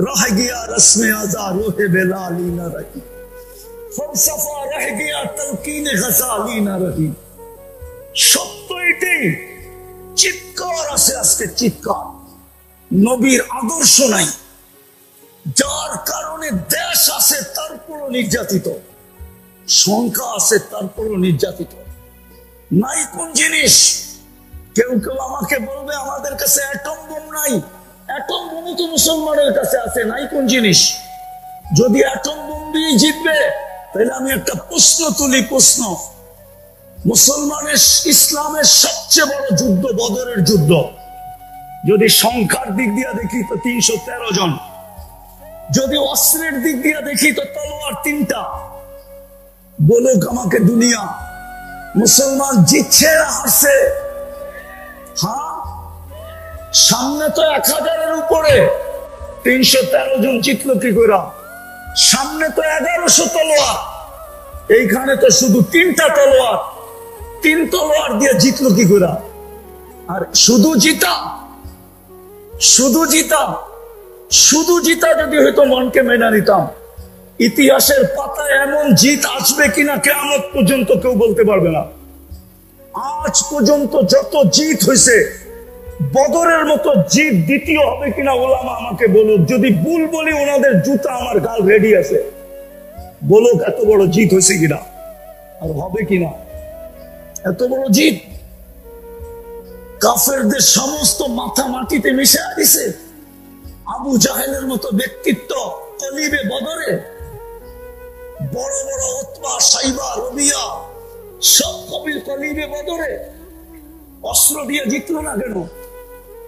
রহ গিয়া রসমে আজা রোহে বেলালি না রহি, ফলসফা রহ গিয়া তলকিনে গজালি না রহি। সত্য এটাই। চিৎকার আছে আজকে, চিৎকার। নবীর আদর্শ নাই, যার কারণে দেশ আছে তারপরও নির্যাতিত, সংখ্যা আছে তারপরও নির্যাতিত। নাই কোন জিনিস? কেউ কেউ আমাকে বলবে আমাদের কাছে অ্যাটম বোম নাই। অ্যাটম বোম তো মুসলমানের কাছে আছে, নাই কোন জিনিস? যদি অ্যাটম বোম দিয়ে জিতবে তাহলে আমি একটা প্রশ্ন তুলি, প্রশ্ন। মুসলমানের ইসলামের সবচেয়ে বড় যুদ্ধ বদরের যুদ্ধ। যদি সংখ্যার দিক দিয়ে দেখি তো 313 জন। যদি অস্ত্রের দিক দিয়ে দেখি তো তলোয়ার তিনটা। বলুক আমাকে দুনিয়া, মুসলমান জিতছে না হারছে? হ্যাঁ, সামনে তো 1000-এর উপরে, 313 জন জিতলো কি করে? সামনে তো 1100 তলোয়ার, এইখানে তো শুধু 3টা তলোয়ার, 3 তলোয়ার দিয়ে জিতলো কি করে? আর শুধু জিতা, শুধু জিতা, শুধু জিতা যদি হয়তো মনকে মেনে নিতাম, ইতিহাসের পাতায় এমন জিত আসবে কিনা কিয়ামত পর্যন্ত কেউ বলতে পারবে না। আজ পর্যন্ত যত জিত হয়েছে, বদরের মতো জিত দ্বিতীয় হবে কিনা ওলামা আমাকে বলুক। যদি ভুল বলি ওনাদের জুতা আমার গাল রেডি আছে, বলুক এত বড় জিত হয়েছে কিনা আর হবে কিনা। এত বড় জিত, কাফেরদের সমস্ত মাথা মাটিতে মিশে দিছে। আবু জাহেলের মতো ব্যক্তিত্ব কলিবে বদরে, বড় বড় উতবা, সাইবা, রবিয়া সব কবির কলিবে বদরে অস্ত্র দিয়ে জিতলো না কেন?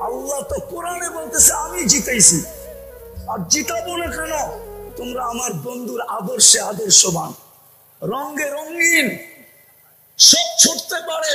আল্লাহ তো কোরআনে বলতেছে আমি জিতেছি, আর জিতাবো না কেন? তোমরা আমার বন্ধুর আদর্শে আদর্শবান, রঙে রঙিন, সব ছুটতে পারে,